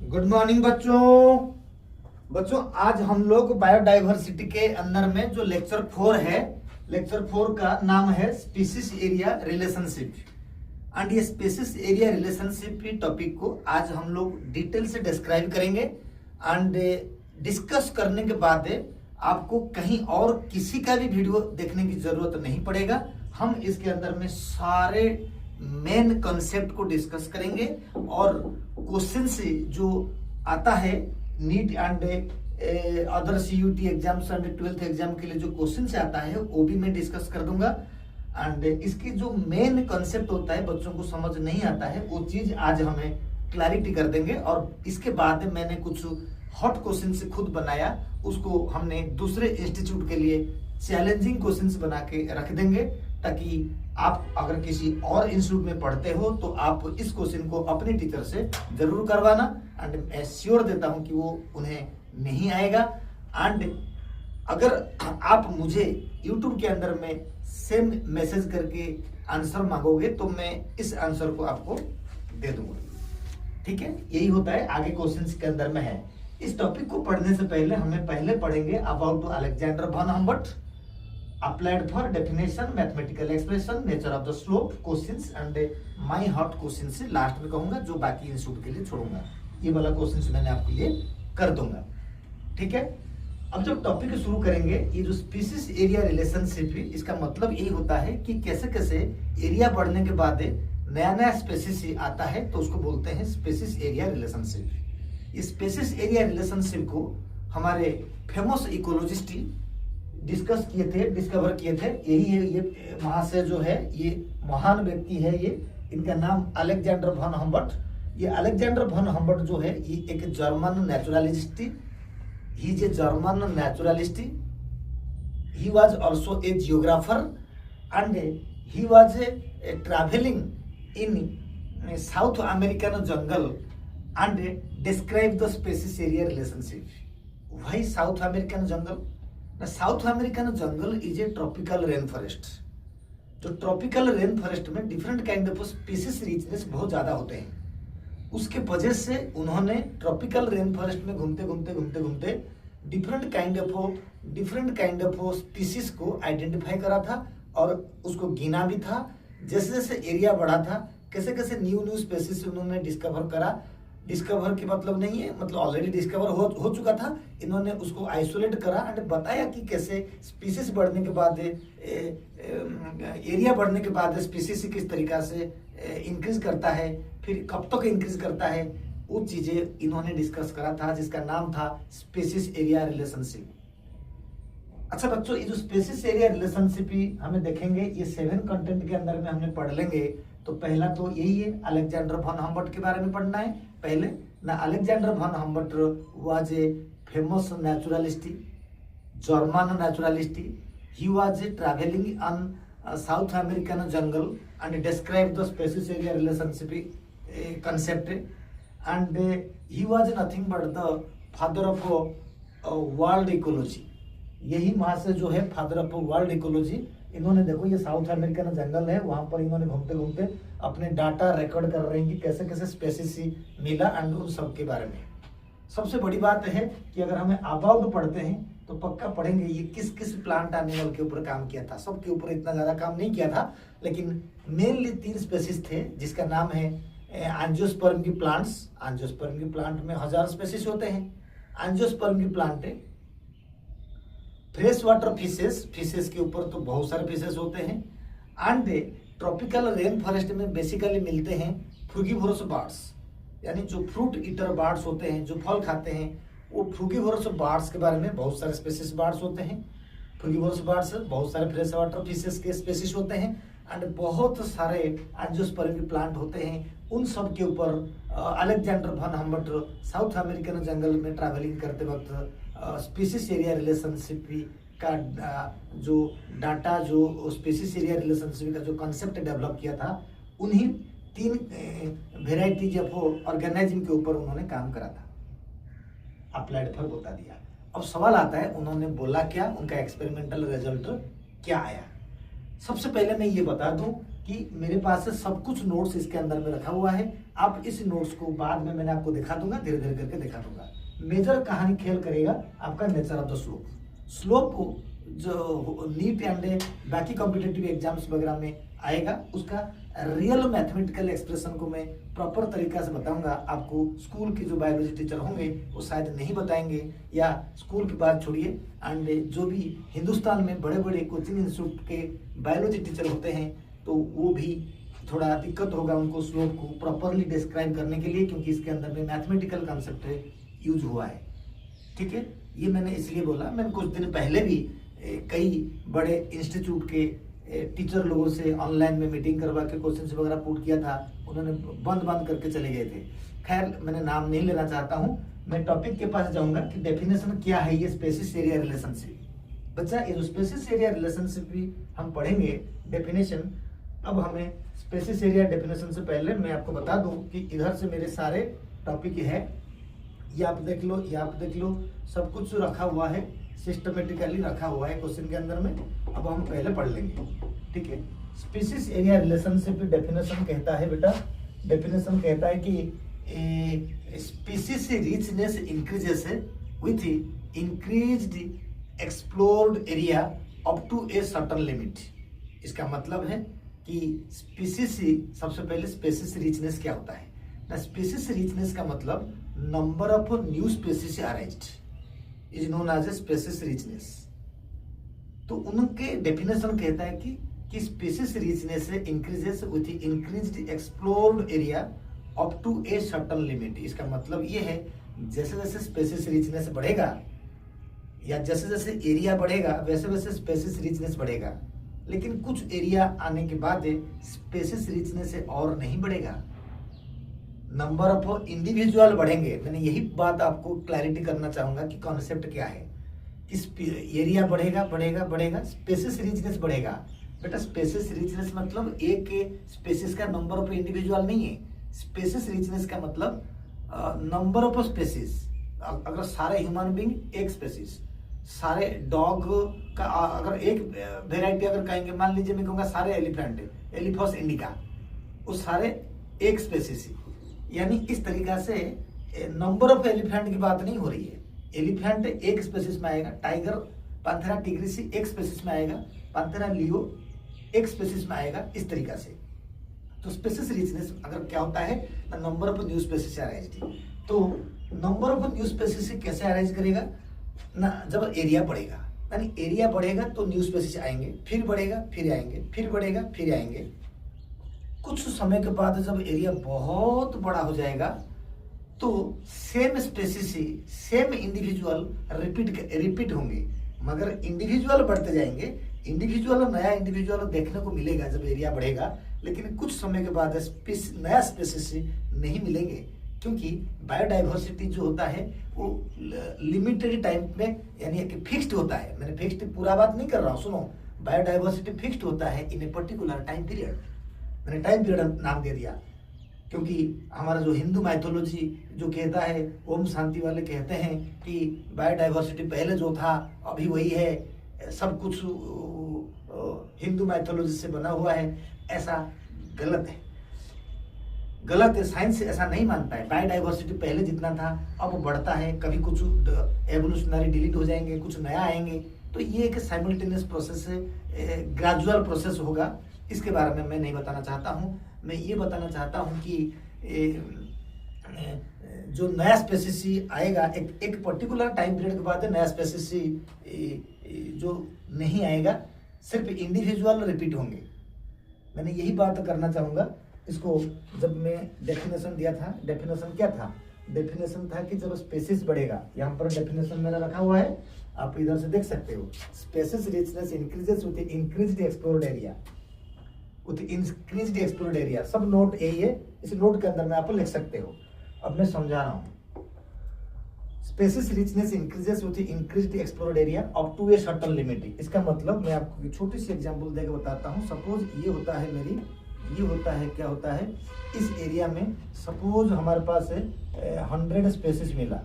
Good morning बच्चों। बच्चों आज हम लोग बायोडाइवर्सिटी के अंदर में जो लेक्चर 4 है, लेक्चर 4 का नाम है स्पीसीज एरिया रिलेशनशिप। एंड ये स्पीसीज एरिया रिलेशनशिप टॉपिक को आज हम लोग डिटेल से डिस्क्राइब करेंगे। एंड डिस्कस करने के बाद आपको कहीं और किसी का भी वीडियो देखने की जरूरत नहीं पड़ेगा। हम इसके अंदर में सारे मेन कॉन्सेप्ट को डिस्कस करेंगे और क्वेश्चन से जो आता है NEET and other CUET exams and 12th exam के लिए जो क्वेश्चन से आता है वो भी मैं डिस्कस कर दूंगा। एंड इसकी जो मेन कॉन्सेप्ट होता है बच्चों को समझ नहीं आता है वो चीज आज हमें क्लैरिटी कर देंगे। और इसके बाद मैंने कुछ हॉट क्वेश्चन से खुद बनाया, उसको हमने दूसरे इंस्टीट्यूट के लिए चैलेंजिंग क्वेश्चंस बना के रख देंगे, ताकि आप अगर किसी और इंस्टीट्यूट में पढ़ते हो तो आप इस क्वेश्चन को अपने टीचर से जरूर करवाना। एंड मैं श्योर देता हूं कि वो उन्हें नहीं आएगा। एंड अगर आप मुझे YouTube के अंदर में सेम मैसेज करके आंसर मांगोगे तो मैं इस आंसर को आपको दे दूंगा। ठीक है, यही होता है, आगे क्वेश्चंस के अंदर में है। इस टॉपिक को पढ़ने से पहले हमें पहले पढ़ेंगे about Alexander von Humbert, applied for definition, mathematical expression, nature of the slope, questions and my hot questions से लास्ट में कहूंगा, जो बाकी इंस्टीट्यूट के लिए छोड़ूंगा। ये वाला क्वेश्चन मैंने आपके लिए कर दूंगा। ठीक है, अब जब टॉपिक शुरू करेंगे, ये जो स्पीसीज एरिया रिलेशनशिप है, इसका मतलब यही होता है कि कैसे कैसे एरिया बढ़ने के बाद नया नया स्पीसीज आता है तो उसको बोलते हैं स्पीसीज एरिया रिलेशनशिप। इस स्पीसीज एरिया रिलेशनशिप को हमारे फेमस इकोलॉजिस्ट डिस्कस किए थे, डिस्कवर किए थे। यही है, ये वहां से जो है ये महान व्यक्ति है, ये इनका नाम अलेक्जेंडर वन हम्बर्ट। ये अलेक्जेंडर वन हम्बर्ट जो है ये एक German naturalist, he is a German naturalist. He was also a geographer and he was a travelling in south American jungle and describe the species area relationship. Why south American jungle? South American jungle is a tropical rain forest. जो tropical rain forest में different kind of species richness बहुत ज्यादा होते हैं। उसके वजह से उन्होंने ट्रॉपिकल रेन फॉरेस्ट में घूमते घूमते घूमते घूमते डिफरेंट काइंड ऑफ स्पीसीज को आइडेंटिफाई करा था और उसको गिना भी था। जैसे जैसे एरिया बढ़ा था, कैसे कैसे न्यू स्पीसीज उन्होंने डिस्कवर की मतलब नहीं है, मतलब ऑलरेडी डिस्कवर हो चुका था। इन्होंने उसको आइसोलेट करा एंड बताया कि कैसे स्पीसीज बढ़ने के बाद एरिया बढ़ने के बाद स्पीसीज किस तरीका से इंक्रीज करता है, फिर कब तक इंक्रीज करता है, वो चीजें इन्होंने डिस्कस करा था, जिसका नाम था स्पीसीज एरिया रिलेशनशिप। अच्छा बच्चों, ये जो स्पीसीज एरिया रिलेशनशिप हमें देखेंगे, ये 7 कंटेंट के अंदर में हमने पढ़ लेंगे। तो पहला तो यही है, अलेक्जेंडर वन हम्बर्ट के बारे में पढ़ना है पहले ना। Alexander von Humbert was a famous naturalist, German naturalist. He was travelling on south American jungle and describe the species area relationship concept and he was nothing but the father of world ecology। यही वहां से जो है father of world ecology. इन्होंने देखो, ये south American जंगल है, वहां पर इन्होंने घूमते घूमते अपने डाटा रिकॉर्ड कर रहे हैं कि कैसे कैसे स्पीसीज मिला एंड उन सब के बारे में। सबसे बड़ी बात है कि अगर हमें अबाउट पढ़ते हैं तो पक्का पढ़ेंगे ये किस किस प्लांट एनिमल के ऊपर काम किया था। सबके ऊपर इतना ज्यादा काम नहीं किया था, लेकिन मेनली 3 स्पीसीज थे, जिसका नाम है एंजियोस्पर्म की प्लांट्स। एंजियोस्पर्म की प्लांट में 1000 स्पीसीज होते हैं। एंजियोस्पर्म की प्लांट है। फ्रेश वाटर फिशेस के ऊपर तो बहुत सारे फिशेस होते हैं। एंड ट्रॉपिकल रेन फॉरेस्ट में बेसिकली मिलते हैं फ्रूगिवोरस बर्ड्स, यानी जो फ्रूट ईटर बर्ड्स होते हैं, जो फल खाते हैं, वो फ्रूगिवोरस बर्ड्स के बारे में बहुत सारे स्पीसीज बर्ड्स होते हैं। फ्रूगिवोरस बर्ड्स, बहुत सारे फ्रेश वाटर फिशेस के स्पीसीज होते हैं एंड बहुत सारे एंजियोस्पर्म के प्लांट होते हैं। उन सब के ऊपर Alexander von Humboldt South American जंगल में ट्रैवलिंग करते वक्त स्पीसीज एरिया रिलेशनशिप का जो डाटा, जो स्पीसीज एरिया रिलेशनशिप का जो कॉन्सेप्ट डेवलप किया था, उन्हीं 3 वेराइटीज ऑफ ऑर्गेनिज्म के ऊपर उन्होंने काम करा था। अप्लाइड फॉर बता दिया। अब सवाल आता है, उन्होंने बोला क्या, उनका एक्सपेरिमेंटल रिजल्ट क्या आया। सबसे पहले मैं ये बता दूं कि मेरे पास सब कुछ नोट्स इसके अंदर में रखा हुआ है। आप इस नोट्स को बाद में मैंने आपको दिखा दूंगा, धीरे धीरे करके दिखा दूंगा। मेजर कहानी खेल करेगा आपका nature of the slope. Slope जो नीट एंड बाकी कॉम्पिटेटिव एग्जाम्स वगैरह में आएगा, उसका रियल मैथमेटिकल एक्सप्रेशन को मैं प्रॉपर तरीका से बताऊंगा आपको। स्कूल के जो बायोलॉजी टीचर होंगे वो शायद नहीं बताएंगे, या स्कूल की बात छोड़िए, एंड जो भी हिंदुस्तान में बड़े बड़े कोचिंग इंस्टीट्यूट के बायोलॉजी टीचर होते हैं तो वो भी थोड़ा दिक्कत होगा उनको स्लोप को प्रॉपरली डिस्क्राइब करने के लिए, क्योंकि इसके अंदर में मैथमेटिकल कंसेप्ट यूज हुआ है। ठीक है, ये मैंने इसलिए बोला। मैंने कुछ दिन पहले भी कई बड़े इंस्टीट्यूट के टीचर लोगों से ऑनलाइन में मीटिंग करवा के क्वेश्चन वगैरह पुट किया था, उन्होंने बंद करके चले गए थे। खैर, मैंने नाम नहीं लेना चाहता हूँ, मैं टॉपिक के पास जाऊंगा कि डेफिनेशन क्या है ये स्पेसिस एरिया रिलेशनशिप। बच्चा, ये जो स्पेसिस एरिया रिलेशनशिप भी हम पढ़ेंगे डेफिनेशन। अब हमें स्पेसिस एरिया डेफिनेशन से पहले मैं आपको बता दूं कि इधर से मेरे सारे टॉपिक है, ये आप देख लो, ये आप देख लो, सब कुछ रखा हुआ है, सिस्टमेटिकली रखा हुआ है क्वेश्चन के अंदर में। अब हम पहले पढ़ लेंगे। ठीक है, स्पीसीज एरिया रिलेशनशिप डेफिनेशन कहता है बेटा, डेफिनेशन कहता है कि species richness increases with increased explored area up to a certain limit. इसका मतलब है कि स्पीसीज, सबसे पहले स्पीसीज रिचनेस क्या होता है ना। स्पीसीज रिचनेस का मतलब number of new species arised is known as a species richness. तो उनके डेफिनेशन कहता है कि species richness increases with increased explored area up to a certain limit. इसका मतलब ये है, जैसे जैसे स्पीसीज रिचनेस बढ़ेगा या जैसे जैसे एरिया बढ़ेगा वैसे वैसे स्पीसीज रिचनेस बढ़ेगा, लेकिन कुछ एरिया आने के बाद स्पीसीज रिचनेस और नहीं बढ़ेगा, नंबर ऑफ इंडिविजुअल बढ़ेंगे। मैंने यही बात आपको क्लैरिटी करना चाहूंगा कि कॉन्सेप्ट क्या है। इस एरिया बढ़ेगा बढ़ेगा बढ़ेगा, स्पेसिस रिचनेस बढ़ेगा। बेटा, स्पेसिस रिचनेस मतलब एक स्पेसिस का नंबर ऑफ इंडिविजुअल नहीं है। स्पेसिस रिचनेस का मतलब नंबर ऑफ स्पेसिस। अगर सारे ह्यूमन बीइंग एक स्पेसिस, सारे डॉग का अगर एक वेराइटी अगर कहेंगे, मान लीजिए मैं कहूँगा सारे एलिफेंट, एलिफोस इंडिका, वो सारे एक स्पेसिस, यानी इस तरीका से नंबर ऑफ एलिफेंट की बात नहीं हो रही है। एलिफेंट एक स्पेसिस में आएगा, टाइगर पैंथेरा टिग्रिस एक स्पेसिस में आएगा, पैंथेरा लियो एक स्पेसिस में आएगा, इस तरीका से। तो स्पेसिस रिचनेस अगर क्या होता है, number of new species arise. तो नंबर ऑफ न्यू स्पेसिस कैसे अराइज करेगा ना, जब एरिया बढ़ेगा, यानी एरिया बढ़ेगा तो न्यू स्पेसिस आएंगे, फिर बढ़ेगा फिर आएंगे, फिर बढ़ेगा फिर आएंगे। कुछ समय के बाद जब एरिया बहुत बड़ा हो जाएगा तो सेम स्पेसिस ही, सेम इंडिविजुअल रिपीट होंगे, मगर इंडिविजुअल बढ़ते जाएंगे। इंडिविजुअल, नया इंडिविजुअल देखने को मिलेगा जब एरिया बढ़ेगा, लेकिन कुछ समय के बाद नया स्पेसिस नहीं मिलेंगे, क्योंकि बायोडाइवर्सिटी जो होता है वो लिमिटेड टाइम में, यानी कि फिक्स्ड होता है। मैंने फिक्स्ड पूरा बात नहीं कर रहा हूँ, सुनो। बायोडाइवर्सिटी फिक्स्ड होता है इन ए पर्टिकुलर टाइम पीरियड। मैंने टाइम पीरियड नाम दे दिया, क्योंकि हमारा जो हिंदू माइथोलॉजी जो कहता है, ओम शांति वाले कहते हैं कि बायोडाइवर्सिटी पहले जो था अभी वही है, सब कुछ हिंदू माइथोलॉजी से बना हुआ है। ऐसा गलत है, गलत है। साइंस ऐसा नहीं मानता है। बायोडाइवर्सिटी पहले जितना था अब बढ़ता है, कभी कुछ एवोल्यूशनरी डिलीट हो जाएंगे, कुछ नया आएंगे। तो ये एक साइमल्टेनियस प्रोसेस है, ग्रेजुअल प्रोसेस होगा। इसके बारे में मैं नहीं बताना चाहता हूँ। मैं ये बताना चाहता हूँ कि जो नया स्पेसिस आएगा एक पर्टिकुलर टाइम पीरियड के बाद नया स्पेसिस जो नहीं आएगा, सिर्फ इंडिविजुअल रिपीट होंगे। मैंने यही बात करना चाहूँगा। इसको जब मैं डेफिनेशन दिया था, डेफिनेशन क्या था? डेफिनेशन था कि जब स्पेसिस बढ़ेगा, यहाँ पर डेफिनेशन मेरा रखा हुआ है, आप इधर से देख सकते हो। Species richness increases with increased explored area, with increased explored area. सब नोट यही है, इस नोट के अंदर में आप लिख सकते हो। अब मैं समझा रहा हूँ। Species richness increases with increased explored area up to a certain limit. इसका मतलब मैं आपको छोटी सी एग्जांपल देकर बताता हूँ। सपोज ये होता है मेरी, ये होता है, क्या होता है इस एरिया में, सपोज हमारे पास 100 स्पेसिस मिला,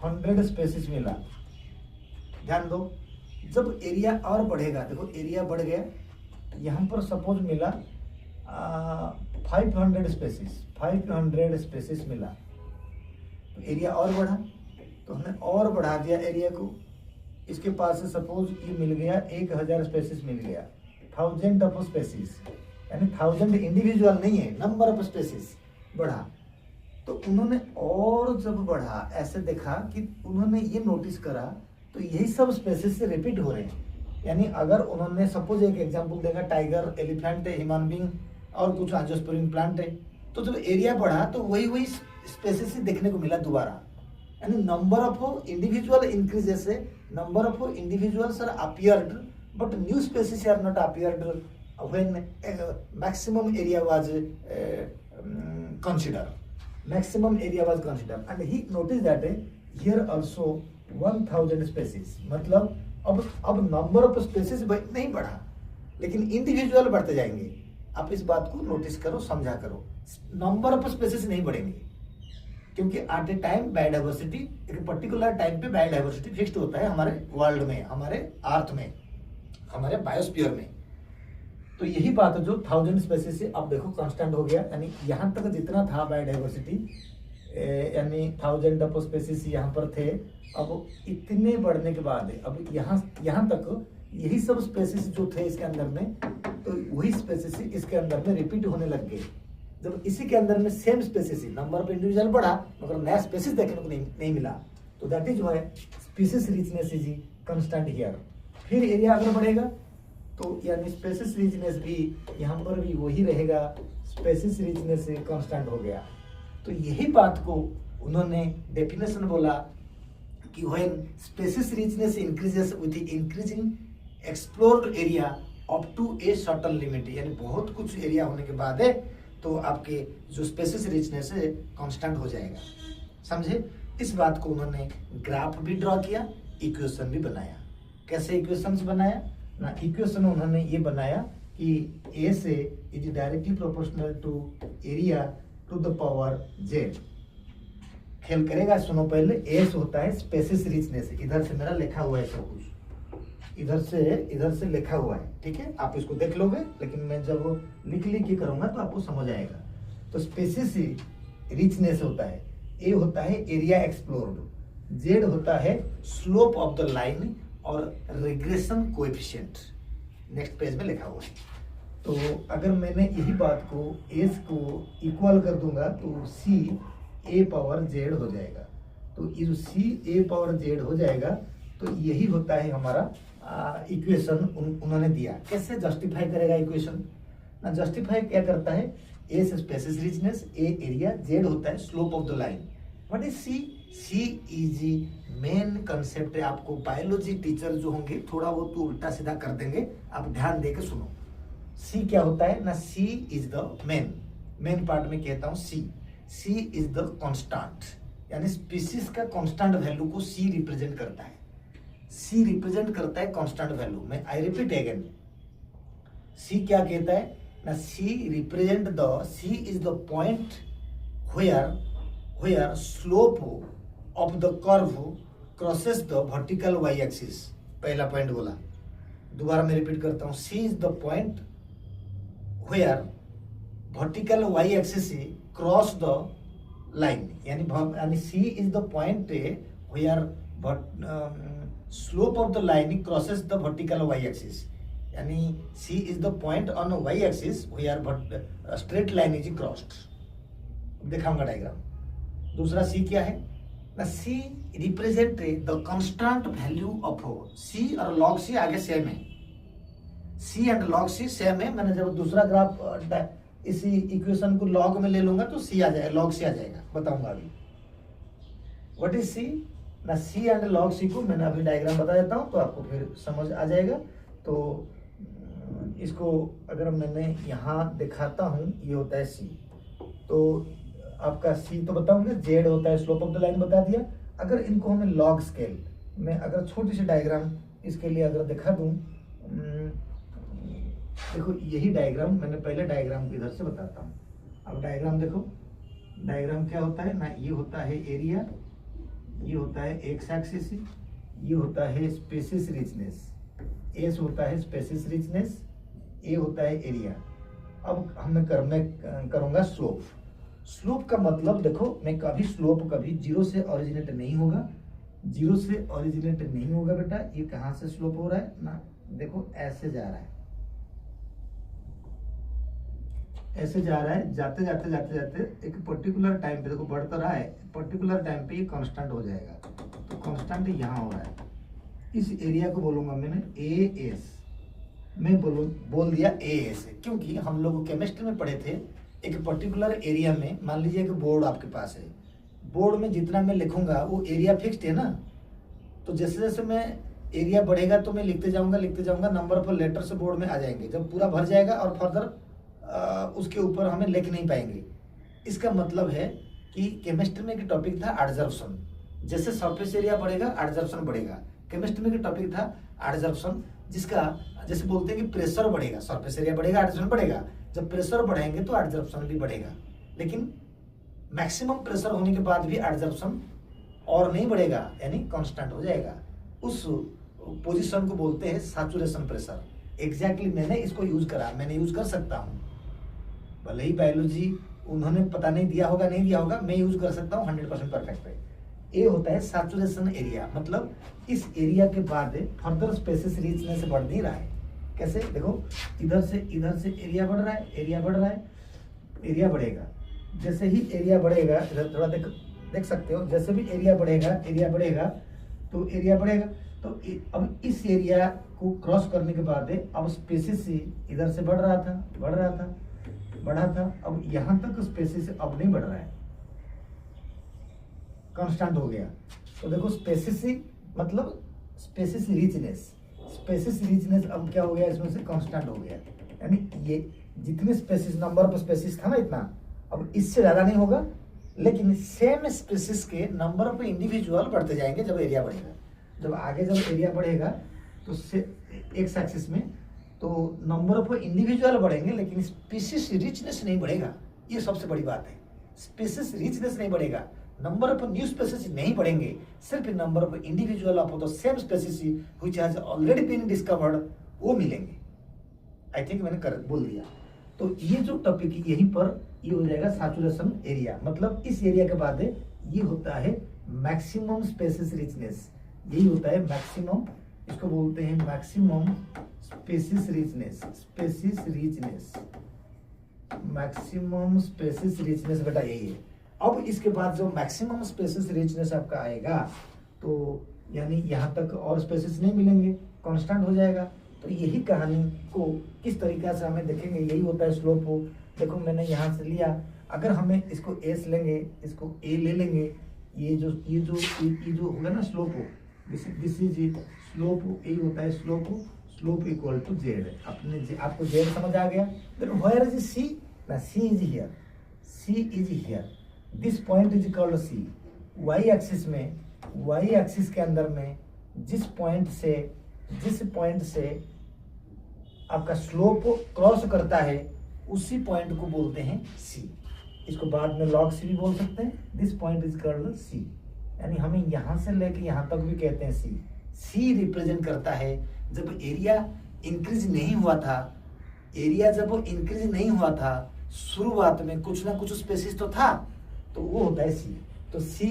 100 स्पेसिस मिला। ध्यान दो, जब एरिया और बढ़ेगा, देखो एरिया बढ़ गया, यहाँ पर सपोज मिला 500 स्पेसिस मिला, तो एरिया और बढ़ा, तो हमने और बढ़ा दिया एरिया को। इसके पास से सपोज ये मिल गया 1000 स्पेसिस मिल गया, 1000 ऑफ स्पेसिस, यानी 1000 इंडिविजुअल नहीं है, नंबर ऑफ स्पेसिस बढ़ा। तो उन्होंने और जब बढ़ा ऐसे देखा कि उन्होंने ये नोटिस करा तो यही सब स्पेसिस से रिपीट हो रहे हैं। यानी अगर उन्होंने सपोज एक एग्जांपल देगा, टाइगर, एलिफेंट है, ह्यूमन बीइंग और कुछ एंजियोस्पर्म प्लांट है, तो जब एरिया बढ़ा तो वही स्पेसिस देखने को मिला दोबारा। यानी नंबर ऑफ इंडिविजुअल इंक्रीजेस है, number of individuals are appeared but new species are not appeared when maximum area was considered. Maximum area was considered and he noticed that here also 1000 species. मतलब अब number of spaces नहीं बढ़ा लेकिन individual बढ़ते जाएंगे। आप इस बात को नोटिस करो, समझा करो, नंबर ऑफ स्पेसिस नहीं बढ़ेंगे क्योंकि एट ए टाइम बायोडाइवर्सिटी, एक पर्टिकुलर टाइम पे बायोडाइवर्सिटी फिक्स्ड होता है हमारे वर्ल्ड में, हमारे अर्थ में, हमारे बायोस्फीयर में। तो यही बात है जो 1000 स्पेसिस से अब देखो कांस्टेंट हो गया, यानी यहाँ तक जितना था बायोडाइवर्सिटी, यानी 1000 ऑफ स्पेसिस यहाँ पर थे, अब इतने बढ़ने के बाद अब यहाँ तक यही सब स्पेसिस जो थे इसके अंदर में, तो वही स्पेसिस इसके अंदर में रिपीट होने लग गए। जब इसी के अंदर में same species, number of individual बढ़ा मगर नया स्पेसिस देखने को नहीं मिला, तो that is why species richness is constant here. फिर एरिया अगर बढ़ेगा तो यानी स्पेसिस रिचनेस भी यहाँ पर भी वही रहेगा, स्पेसिस रिचनेस कांस्टेंट हो गया। तो यही बात को उन्होंने डेफिनेशन बोला कि when species richness increases with increasing explored area up to a certain limit, यानी बहुत कुछ एरिया होने के बाद है तो आपके जो स्पेसिस रिचनेस है कांस्टेंट हो जाएगा। समझे? इस बात को उन्होंने ग्राफ भी ड्रॉ किया, इक्वेशन भी बनाया। कैसे इक्वेशंस बनाया ना, इक्वेशन उन्होंने ये बनाया कि S is directly proportional to area to the power Z. खेल करेगा, सुनो पहले। एस होता है स्पेसिस रिचनेस, इधर से मेरा लिखा हुआ है सब कुछ, इधर से लिखा हुआ है, ठीक है, आप इसको देख लोगे, लेकिन मैं जब लिख के करूंगा तो आपको समझ आएगा। तो स्पेसिस रिचनेस होता है, ए होता है एरिया एक्सप्लोर्ड, जेड होता है स्लोप ऑफ द लाइन और रिग्रेशन कोएफिशिएंट। नेक्स्ट पेज में लिखा हुआ है। तो अगर मैंने यही बात को एस को इक्वल कर दूंगा तो सी ए पावर जेड हो जाएगा। तो ये जो सी ए पावर जेड हो जाएगा, तो यही होता है हमारा इक्वेशन उन्होंने दिया। कैसे जस्टिफाई करेगा इक्वेशन ना, जस्टिफाई क्या करता है, S species richness, A area, Z होता है slope of the line. What is C? C is main concept है। आपको बायोलॉजी टीचर जो होंगे थोड़ा वो तो उल्टा सीधा कर देंगे, आप ध्यान देकर सुनो। सी क्या होता है ना, C is the main part में कहता हूं सी इज द कांस्टेंट, यानी स्पीसीज का कांस्टेंट वैल्यू को सी रिप्रेजेंट करता है। सी रिप्रेजेंट करता है कांस्टेंट वैल्यू में। आई रिपीट अगेन, सी क्या कहता है ना, C represent the, C is the point where slope of the curve crosses the vertical y axis। पहला पॉइंट बोला, दोबारा मैं रिपीट करता हूं, C is the point where vertical y axis cross the line, यानी C is the point where slope of the line crosses the vertical y axis, यानी C is the point on y axis where straight line is crossed। दिखाऊंगा diagram. दूसरा C क्या है ना, C represent the constant value of C और log C आगे same है, C and log C same है। मैंने जब दूसरा ग्राफ इसी इक्वेशन को लॉग में ले लूंगा तो सी आ जाएगा, लॉग सी आ जाएगा, बताऊंगा अभी। व्हाट इज सी ना, सी एंड लॉग सी को मैंने अभी डायग्राम बता देता हूं तो आपको फिर समझ आ जाएगा। तो इसको अगर मैंने यहाँ दिखाता हूं, ये होता है सी, तो आपका सी तो बताऊंगा, जेड होता है स्लोप ऑफ द लाइन बता दिया। अगर इनको हमें लॉग स्केल में अगर छोटी सी डायग्राम इसके लिए अगर दिखा दूं, देखो यही डायग्राम, मैंने पहले डायग्राम को इधर से बताता हूं। अब डायग्राम देखो, डायग्राम क्या होता है ना, ये होता है एरिया, ये होता है एक्स एक्सिस, ये होता है स्पेसिस रिचनेस, एस होता है स्पेसिस रिचनेस, ए होता है एरिया। अब मैं करूंगा स्लोप। स्लोप का मतलब देखो, मैं कभी स्लोप कभी जीरो से ओरिजिनेट नहीं होगा, जीरो से ओरिजिनेट नहीं होगा बेटा। ये कहां से स्लोप हो रहा है ना, देखो ऐसे जा रहा है, ऐसे जा रहा है, जाते जाते जाते जाते एक पर्टिकुलर टाइम पे देखो बढ़ता रहा है, पर्टिकुलर टाइम पे ये कांस्टेंट हो जाएगा। तो कांस्टेंट यहाँ हो रहा है, इस एरिया को बोलूंगा मैंने ए एस, मैं बोल दिया ए एस, क्योंकि हम लोग केमिस्ट्री में पढ़े थे एक पर्टिकुलर एरिया में, मान लीजिए कि बोर्ड आपके पास है, बोर्ड में जितना मैं लिखूंगा वो एरिया फिक्स्ड है ना, तो जैसे जैसे मैं एरिया बढ़ेगा तो मैं लिखते जाऊंगा, नंबर ऑफ लेटर से बोर्ड में आ जाएंगे, जब पूरा भर जाएगा और फर्दर उसके ऊपर हमें लिख नहीं पाएंगे। इसका मतलब है कि केमिस्ट्री में एक टॉपिक था एडजर्प्शन, जैसे सरफेस एरिया बढ़ेगा एडजर्प्शन बढ़ेगा। केमिस्ट्री में एक टॉपिक था एडजर्प्शन, जिसका जैसे बोलते हैं कि प्रेशर बढ़ेगा, सरफेस एरिया बढ़ेगा एडजर्प्शन बढ़ेगा, जब प्रेशर बढ़ेंगे तो एडजर्प्शन भी बढ़ेगा। लेकिन मैक्सिमम प्रेशर होने के बाद भी एडजर्प्शन और नहीं बढ़ेगा, यानी कांस्टेंट हो जाएगा। उस पोजीशन को बोलते हैं सैचुरेशन प्रेशर। एग्जैक्टली मैंने इसको यूज करा, मैंने यूज कर सकता हूँ, भले ही बायोलॉजी उन्होंने पता नहीं दिया होगा, मैं यूज कर सकता हूँ 100% परफेक्ट है। ये होता है सैचुरेशन एरिया, मतलब इस एरिया के बाद फर्दर स्पेसिस रीचनेस बढ़ नहीं रहा है। कैसे, देखो इधर से एरिया बढ़ रहा है, एरिया बढ़ेगा। जैसे ही एरिया बढ़ेगा, इधर थोड़ा देख सकते हो, जैसे भी एरिया बढ़ेगा तो अब इस एरिया को क्रॉस करने के बाद अब स्पेसिस इधर से बढ़ रहा था, अब यहां तक स्पेसिस अब नहीं बढ़ रहा है, कांस्टेंट हो गया। तो देखो स्पेसिस मतलब स्पेसिस रीचनेस अब क्या हो गया, इसमें से कांस्टेंट हो गया, यानी ये जितने स्पेसिस, नंबर ऑफ स्पेसिस था ना इतना, अब इससे ज्यादा नहीं होगा, लेकिन सेम स्पेसिस के नंबर ऑफ इंडिविजुअल बढ़ते जाएंगे जब एरिया बढ़ेगा। जब एरिया बढ़ेगा तो एक्स एक्सिस में, तो नंबर ऑफ इंडिविजुअल बढ़ेंगे, लेकिन स्पीसीज रिचनेस नहीं बढ़ेगा। ये सबसे बड़ी बात है, स्पीसीज रिचनेस नहीं बढ़ेगा, नंबर ऑफ न्यू स्पीसीज नहीं बढ़ेंगे, सिर्फ number of individual of the same species which has already been discovered वो मिलेंगे। आई थिंक मैंने बोल दिया। तो ये जो टॉपिक है यहीं पर ये हो जाएगा सैचुरेशन एरिया, मतलब इस एरिया के बाद ये होता है मैक्सिमम स्पेसिस रिचनेस, यही होता है मैक्सिमम, इसको बोलते हैं मैक्सिमम स्पेसिस रिचनेस बेटा यही है। अब इसके बाद जो मैक्सिमम स्पेसिस रिचनेस आपका आएगा, तो यानी यहाँ तक और स्पेसिस नहीं मिलेंगे, कांस्टेंट हो जाएगा। तो यही कहानी को किस तरीके से हमें देखेंगे, यही होता है स्लोप हो। देखो मैंने यहाँ से लिया, अगर हमें इसको एस लेंगे, इसको ए ले लेंगे, ये जो होगा ना स्लोप हो, दिस इज स्लोप, यही होता है स्लोप इक्वल टू जेड। आपको जेड समझ आ गया। देन वेयर इज सी, ना C is here, this point is called C. Y axis के अंदर में जिस पॉइंट से आपका स्लोप क्रॉस करता है उसी पॉइंट को बोलते हैं सी। इसको बाद में लॉग सी भी बोल सकते हैं। दिस पॉइंट इज कॉल्ड सी, यानी हमें यहां से लेके यहां तक भी कहते हैं सी। सी रिप्रेजेंट करता है जब एरिया इंक्रीज नहीं हुआ था, शुरुआत में कुछ ना कुछ स्पेसिस तो था, तो वो होता है सी। तो सी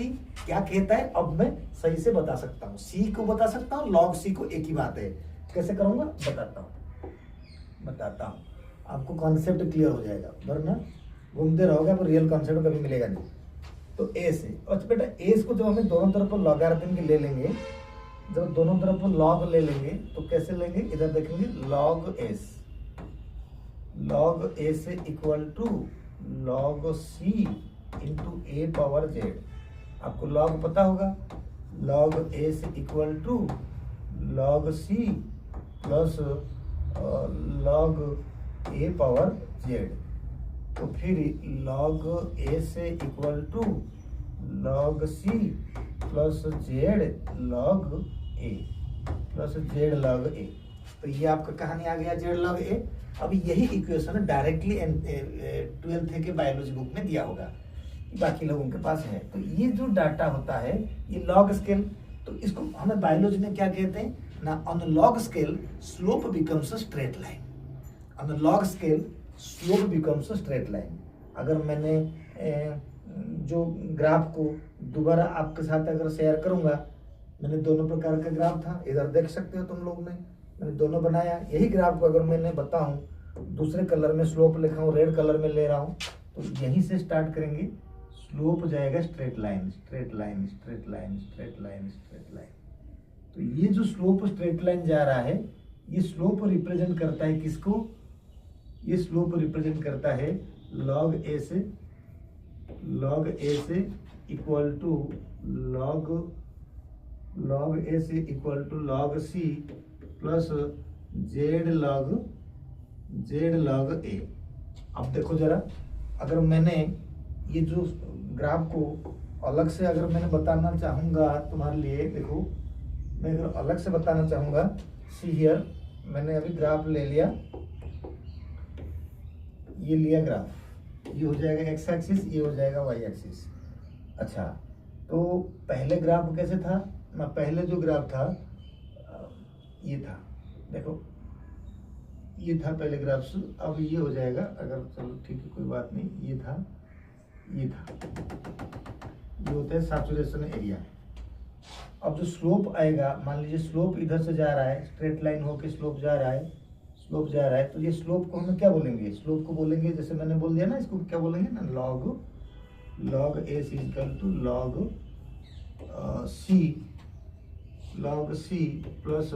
क्या कहता है, अब मैं सही से बता सकता हूँ, सी को बता सकता हूँ, लॉग सी को एक ही बात है। कैसे करूंगा बताता हूँ, आपको कॉन्सेप्ट क्लियर हो जाएगा, वरना घूमते रहोगे पर रियल कॉन्सेप्ट कभी मिलेगा नहीं। तो ए से, अच्छा बेटा एस को जब हमें दोनों तरफ लॉगरिथम के ले लेंगे, जब दोनों तरफ लॉग ले लेंगे तो कैसे लेंगे, इधर देखेंगे log S equal to log C into A power Z. आपको लॉग पता होगा, log S equal to log C plus log A power Z. तो फिर लॉग ए से equal to log C plus Z log A plus Z log A. तो ये आपका कहानी आ गया जेड लॉग ए। अब यही इक्वेशन डायरेक्टली 12th के बायोलॉजी बुक में दिया होगा, बाकी लोगों के पास है। तो ये जो डाटा होता है ये लॉग स्केल, तो इसको हमें बायोलॉजी में क्या कहते हैं ना, on log scale slope becomes a straight line. On log scale slope becomes straight line. अगर मैंने जो ग्राफ को दोबारा आपके साथ अगर शेयर करूंगा, मैंने दोनों प्रकार का ग्राफ था, इधर देख सकते हो तुम लोग ने, मैंने दोनों बनाया। यही ग्राफ को अगर मैंने बताऊं, दूसरे कलर में स्लोप लिखा हूं, रेड कलर में ले रहा हूं, तो यहीं से स्टार्ट करेंगे, स्लोप जाएगा straight line, straight line, straight line, straight line, straight line. तो ये जो स्लोप स्ट्रेट लाइन जा रहा है, ये स्लोप रिप्रेजेंट करता है किसको? ये स्लोप रिप्रेजेंट करता है लॉग ए से, लॉग ए से इक्वल टू लॉग ए से equal to log C plus Z log A. अब देखो जरा, अगर मैंने ये जो ग्राफ को अलग से अगर मैंने बताना चाहूंगा तुम्हारे लिए, देखो मैं अगर अलग से बताना चाहूंगा, सी हियर, मैंने अभी ग्राफ ले लिया, ये लिया ग्राफ, ये हो जाएगा एक्स एक्सिस, ये हो जाएगा वाई एक्सिस। अच्छा, तो पहले ग्राफ कैसे था ना? पहले जो ग्राफ था ये था, देखो ये था पहले ग्राफ से, अब ये हो जाएगा, अगर चलो ठीक है कोई बात नहीं, ये था, ये होता है सैचुरेशन एरिया। अब जो स्लोप आएगा, मान लीजिए स्लोप इधर से जा रहा है, स्ट्रेट लाइन होके स्लोप जा रहा है, तो ये स्लोप को हम क्या बोलेंगे? स्लोप को बोलेंगे, जैसे मैंने बोल दिया ना, इसको क्या बोलेंगे ना, log A equal to log C plus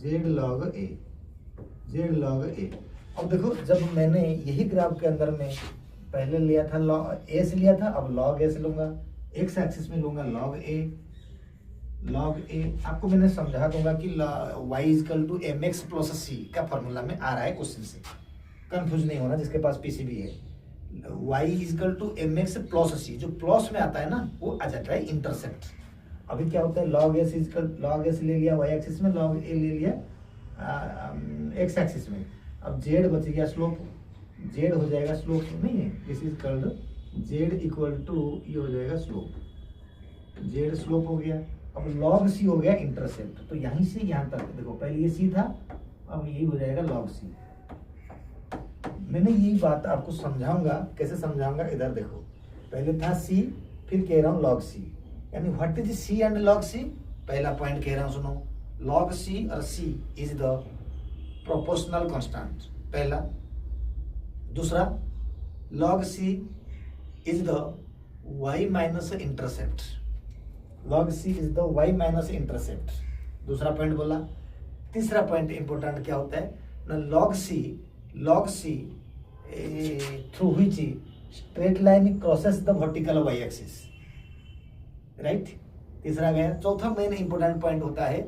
Z log A. अब देखो, जब मैंने यही ग्राफ के अंदर में पहले लिया था लॉग ए से लिया था, अब लॉग ए से लूंगा, एक्स एक्सिस में लूंगा लॉग ए। आपको मैंने समझा दूंगा कि y equal to M X plus C का फॉर्मूला में आ रहा है क्वेश्चन से, कंफ्यूज नहीं होना जिसके पास पीसीबी है। y equal to M X plus C, जो प्लस में आता है ना वो आ जाता है इंटरसेप्ट। अभी क्या होता है, लॉग ए ले लिया y एक्सिस में, लॉग ए ले लिया x एक्सिस में। अब z बच गया स्लोप, z हो जाएगा स्लोप, नहीं है, this is called z equal to, ये हो जाएगा स्लोप, z स्लोप हो गया। अब लॉग सी हो गया इंटरसेप्ट, तो यहीं से यहां तक देखो, पहले ये सी था, अब यही हो जाएगा लॉग सी। मैंने यही बात आपको समझाऊंगा, कैसे समझाऊंगा, इधर देखो, पहले था सी, फिर कह रहा हूं लॉग सी, यानी what is C and log C. पहला पॉइंट कह रहा हूं, सुनो, लॉग सी और C is the proportional constant, पहला। दूसरा, log C is the y minus intercept, log c is the y minus intercept, दूसरा पॉइंट बोला। तीसरा पॉइंट इंपोर्टेंट क्या होता है ना, log c through which straight line crosses the vertical y axis, right. तीसरा गया। चौथा मेन इंपोर्टेंट पॉइंट होता है,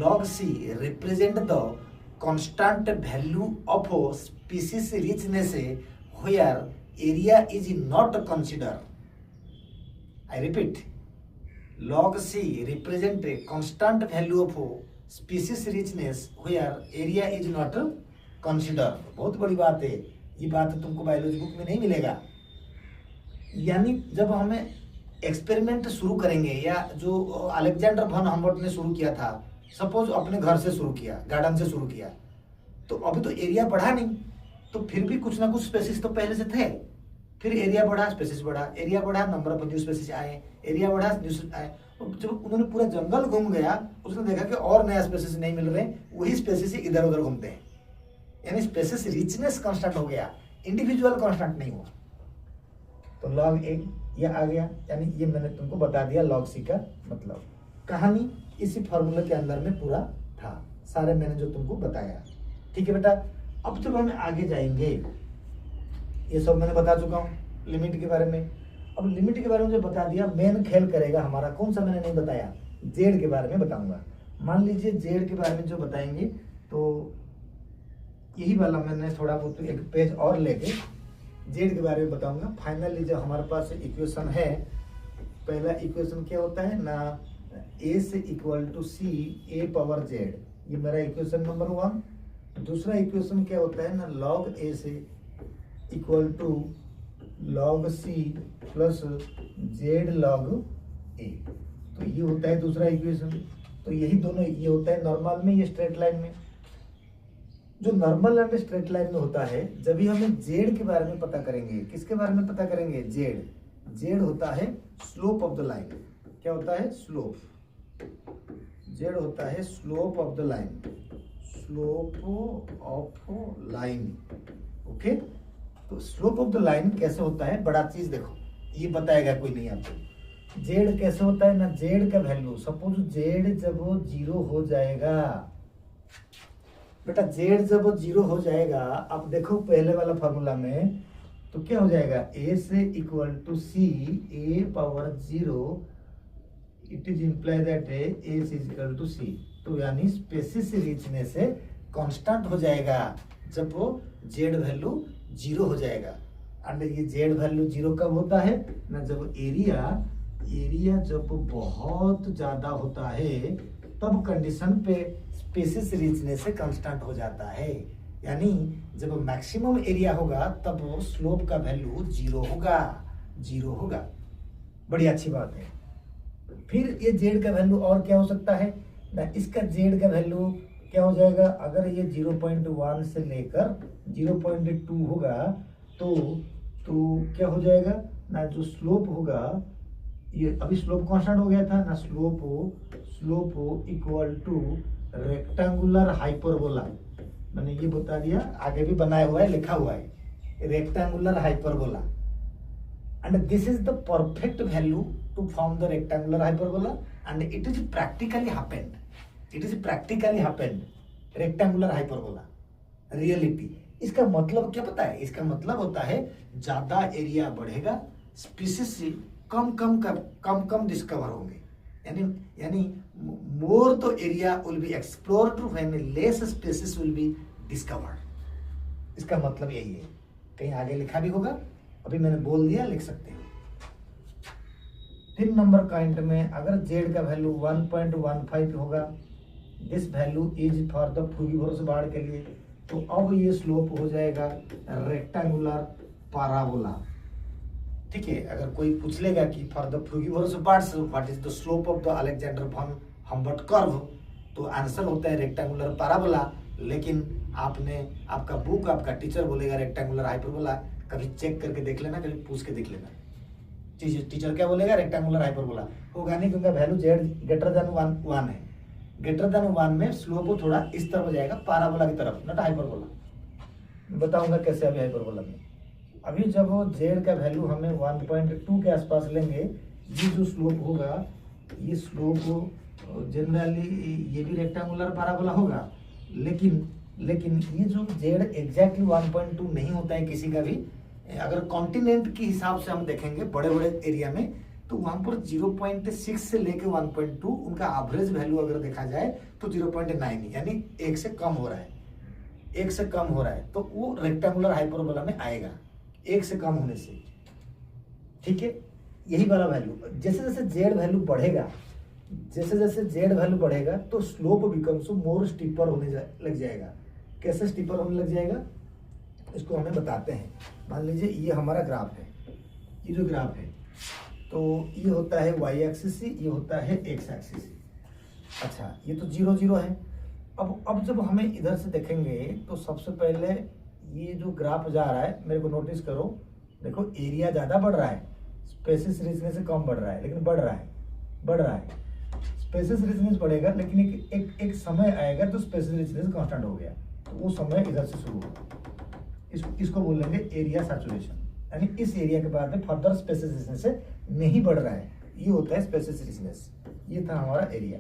log c represent the constant value of species richness where area is not consider. I repeat, log c represent a constant value of species richness where area is not consider। बहुत बड़ी बात है ये, बात तुमको biology book में नहीं मिलेगा। यानी जब हमें एक्सपेरिमेंट शुरू करेंगे, या जो अलेक्जेंडर वन हम्बर्ट ने शुरू किया था, सपोज अपने घर से शुरू किया, गार्डन से शुरू किया, तो अभी तो एरिया बढ़ा नहीं, तो फिर भी कुछ ना कुछ स्पेसिस तो पहले से थे, फिर एरिया बढ़ा, स्पेसिस बढ़ा, एरिया बढ़ा, नंबर ऑफ न्यू स्पेसिस आए, एरिया बढ़ा, न्यू आए। जब उन्होंने पूरा जंगल घूम गया, उसने देखा कि और नया स्पेसिस नहीं मिल रहे, वही स्पेसिस इधर उधर घूमते हैं, यानी स्पेसिस रिचनेस कांस्टेंट हो गया, इंडिविजुअल कांस्टेंट नहीं हुआ। तो लॉग ए ये आ गया, यानी ये मैंने तुमको बता दिया लॉग सी का मतलब। कहानी इसी फॉर्मूले के अंदर में पूरा था, सारे मैंने जो तुमको बताया, ठीक है बेटा। अब जब हम आगे जाएंगे, ये सब मैंने बता चुका हूँ लिमिट के बारे में। अब लिमिट के बारे में जो बता दिया, मेन खेल करेगा हमारा कौन सा मैंने नहीं बताया, जेड के बारे में बताऊंगा। मान लीजिए जेड के बारे में जो बताएंगे, तो यही वाला मैंने थोड़ा बहुत एक पेज और लेके जेड के बारे में बताऊंगा। फाइनली जो हमारे पास इक्वेशन है, पहला इक्वेशन क्या होता है ना, ए से equal to C A power Z, ये मेरा इक्वेशन नंबर 1। दूसरा इक्वेशन क्या होता है ना, लॉग ए से equal to log C plus Z log A, तो ये होता है दूसरा इक्वेशन। तो यही दोनों, ये होता है नॉर्मल में, ये स्ट्रेट लाइन में, जो नॉर्मल एंड स्ट्रेट लाइन में होता है, जब भी हमें जेड के बारे में पता करेंगे, किसके बारे में पता करेंगे, जेड। जेड होता है स्लोप ऑफ द लाइन। क्या होता है, स्लोप। जेड होता है slope of the line, slope of line. Okay, तो स्लोप ऑफ द लाइन कैसे होता है, बड़ा चीज देखो, ये बताएगा कोई नहीं आपको। जेड कैसे होता है ना, जेड का वैल्यू, सपोज जेड जब वो 0 हो जाएगा, बेटा जेड जब वो 0 हो जाएगा, अब देखो पहले वाला फॉर्मूला में, तो क्या हो जाएगा, ए से equal to C A power 0, it is imply that A is equal to C. तो यानी स्पेसिस रीचने से कांस्टेंट हो जाएगा जब वो जेड वैल्यू 0 हो जाएगा। एंड ये जेड वैल्यू 0 कब होता है ना, जब एरिया जब बहुत ज्यादा होता है, तब कंडीशन पे स्पेसिस रीचने से कांस्टेंट हो जाता है। यानी जब मैक्सिमम एरिया होगा तब वो स्लोप का वैल्यू 0 होगा। बड़ी अच्छी बात है। फिर ये जेड का वैल्यू और क्या हो सकता है ना, इसका जेड का वैल्यू क्या हो जाएगा, अगर ये 0.1 से लेकर 0.2 होगा तो क्या हो जाएगा ना, जो स्लोप होगा, ये अभी स्लोप कांस्टेंट हो गया था ना, slope equal two rectangular hyperbola. मैंने ये बता दिया, आगे भी बनाया हुआ है, लिखा हुआ है, rectangular hyperbola. And this is the perfect value to form the rectangular hyperbola, and it is practically happened rectangular hyperbola reality. इसका मतलब क्या पता है, इसका मतलब होता है ज्यादा एरिया बढ़ेगा, स्पीसीज कम डिस्कवर होंगे। यानी more the area will be explored when less species will be discovered. इसका मतलब यही है, कहीं आगे लिखा भी होगा, अभी मैंने बोल दिया, लिख सकते हैं। 3 नंबर पॉइंट में अगर जेड का वैल्यू 1.15 होगा, this value is for the frugivorous bird के लिए, तो अब ये स्लोप हो जाएगा रेक्टेंगुलर पैराबोला। ठीक है, अगर कोई पूछ लेगा कि for the frugivorous birds what is the slope of the Alexander von Humboldt curve, तो आंसर होता है रेक्टेंगुलर पैराबोला। लेकिन आपका बुक, आपका टीचर बोलेगा रेक्टेंगुलर हाइपरबोला। कभी चेक करके देख लेना, कभी पूछ के देख लेना, टीचर क्या बोलेगा, रेक्टेंगुलर हाइपरबोला होगा नहीं, क्योंकि वैल्यू जेड ग्रेटर देन 1 है। ग्रेटर देन 1 में स्लोप थोड़ा इस तरफ हो जाएगा, पैराबोला की तरफ, नॉट हाइपरबोला। बताऊंगा कैसे अभी हाइपरबोला में। अभी जब वो जेड का वैल्यू हमें 1.2 के आसपास लेंगे, ये जो स्लोप होगा, ये स्लोप जनरली ये भी रेक्टेंगुलर पैराबोला होगा, लेकिन ये जो जेड एग्जैक्टली 1.2 नहीं होता है किसी का भी। अगर कॉन्टिनेंट के हिसाब से हम देखेंगे बड़े बड़े एरिया में, तो वहां पर 0.6 से लेके 1.2 उनका एवरेज वैल्यू अगर देखा जाए तो 0.9, यानी 1 से कम हो रहा है, तो वो रेक्टेंगुलर हाइपरबोला में आएगा 1 से कम होने से। ठीक है, यही वाला वैल्यू। जैसे जैसे जेड वैल्यू बढ़ेगा, तो स्लोप बिकम्स मोर स्टीपर होने लग जाएगा। कैसे स्टीपर होने लग जाएगा, इसको हमें बताते हैं। मान लीजिए ये हमारा ग्राफ है, ये जो ग्राफ है, तो ये होता है y एक्सिस से, ये होता है x एक्सिस से। अच्छा, ये तो 0 0 है। अब जब हमें इधर से देखेंगे, तो सबसे पहले ये जो ग्राफ जा रहा है, मेरे को नोटिस करो, देखो एरिया ज्यादा बढ़ रहा है, स्पेसिस रिचनेस से कम बढ़ रहा है, लेकिन बढ़ रहा है। स्पेसिस रिचनेस बढ़ेगा, लेकिन एक समय आएगा तो स्पेसिस रिचनेस कांस्टेंट हो गया, तो वो समय इधर से शुरू होगा। इसको बोलेंगे एरिया सैचुरेशन, यानी इस एरिया के बाद में फर्दर स्पेसिस रिचनेस से नहीं बढ़ रहा है, ये होता है स्पेसिस रिचनेस। ये था हमारा एरिया।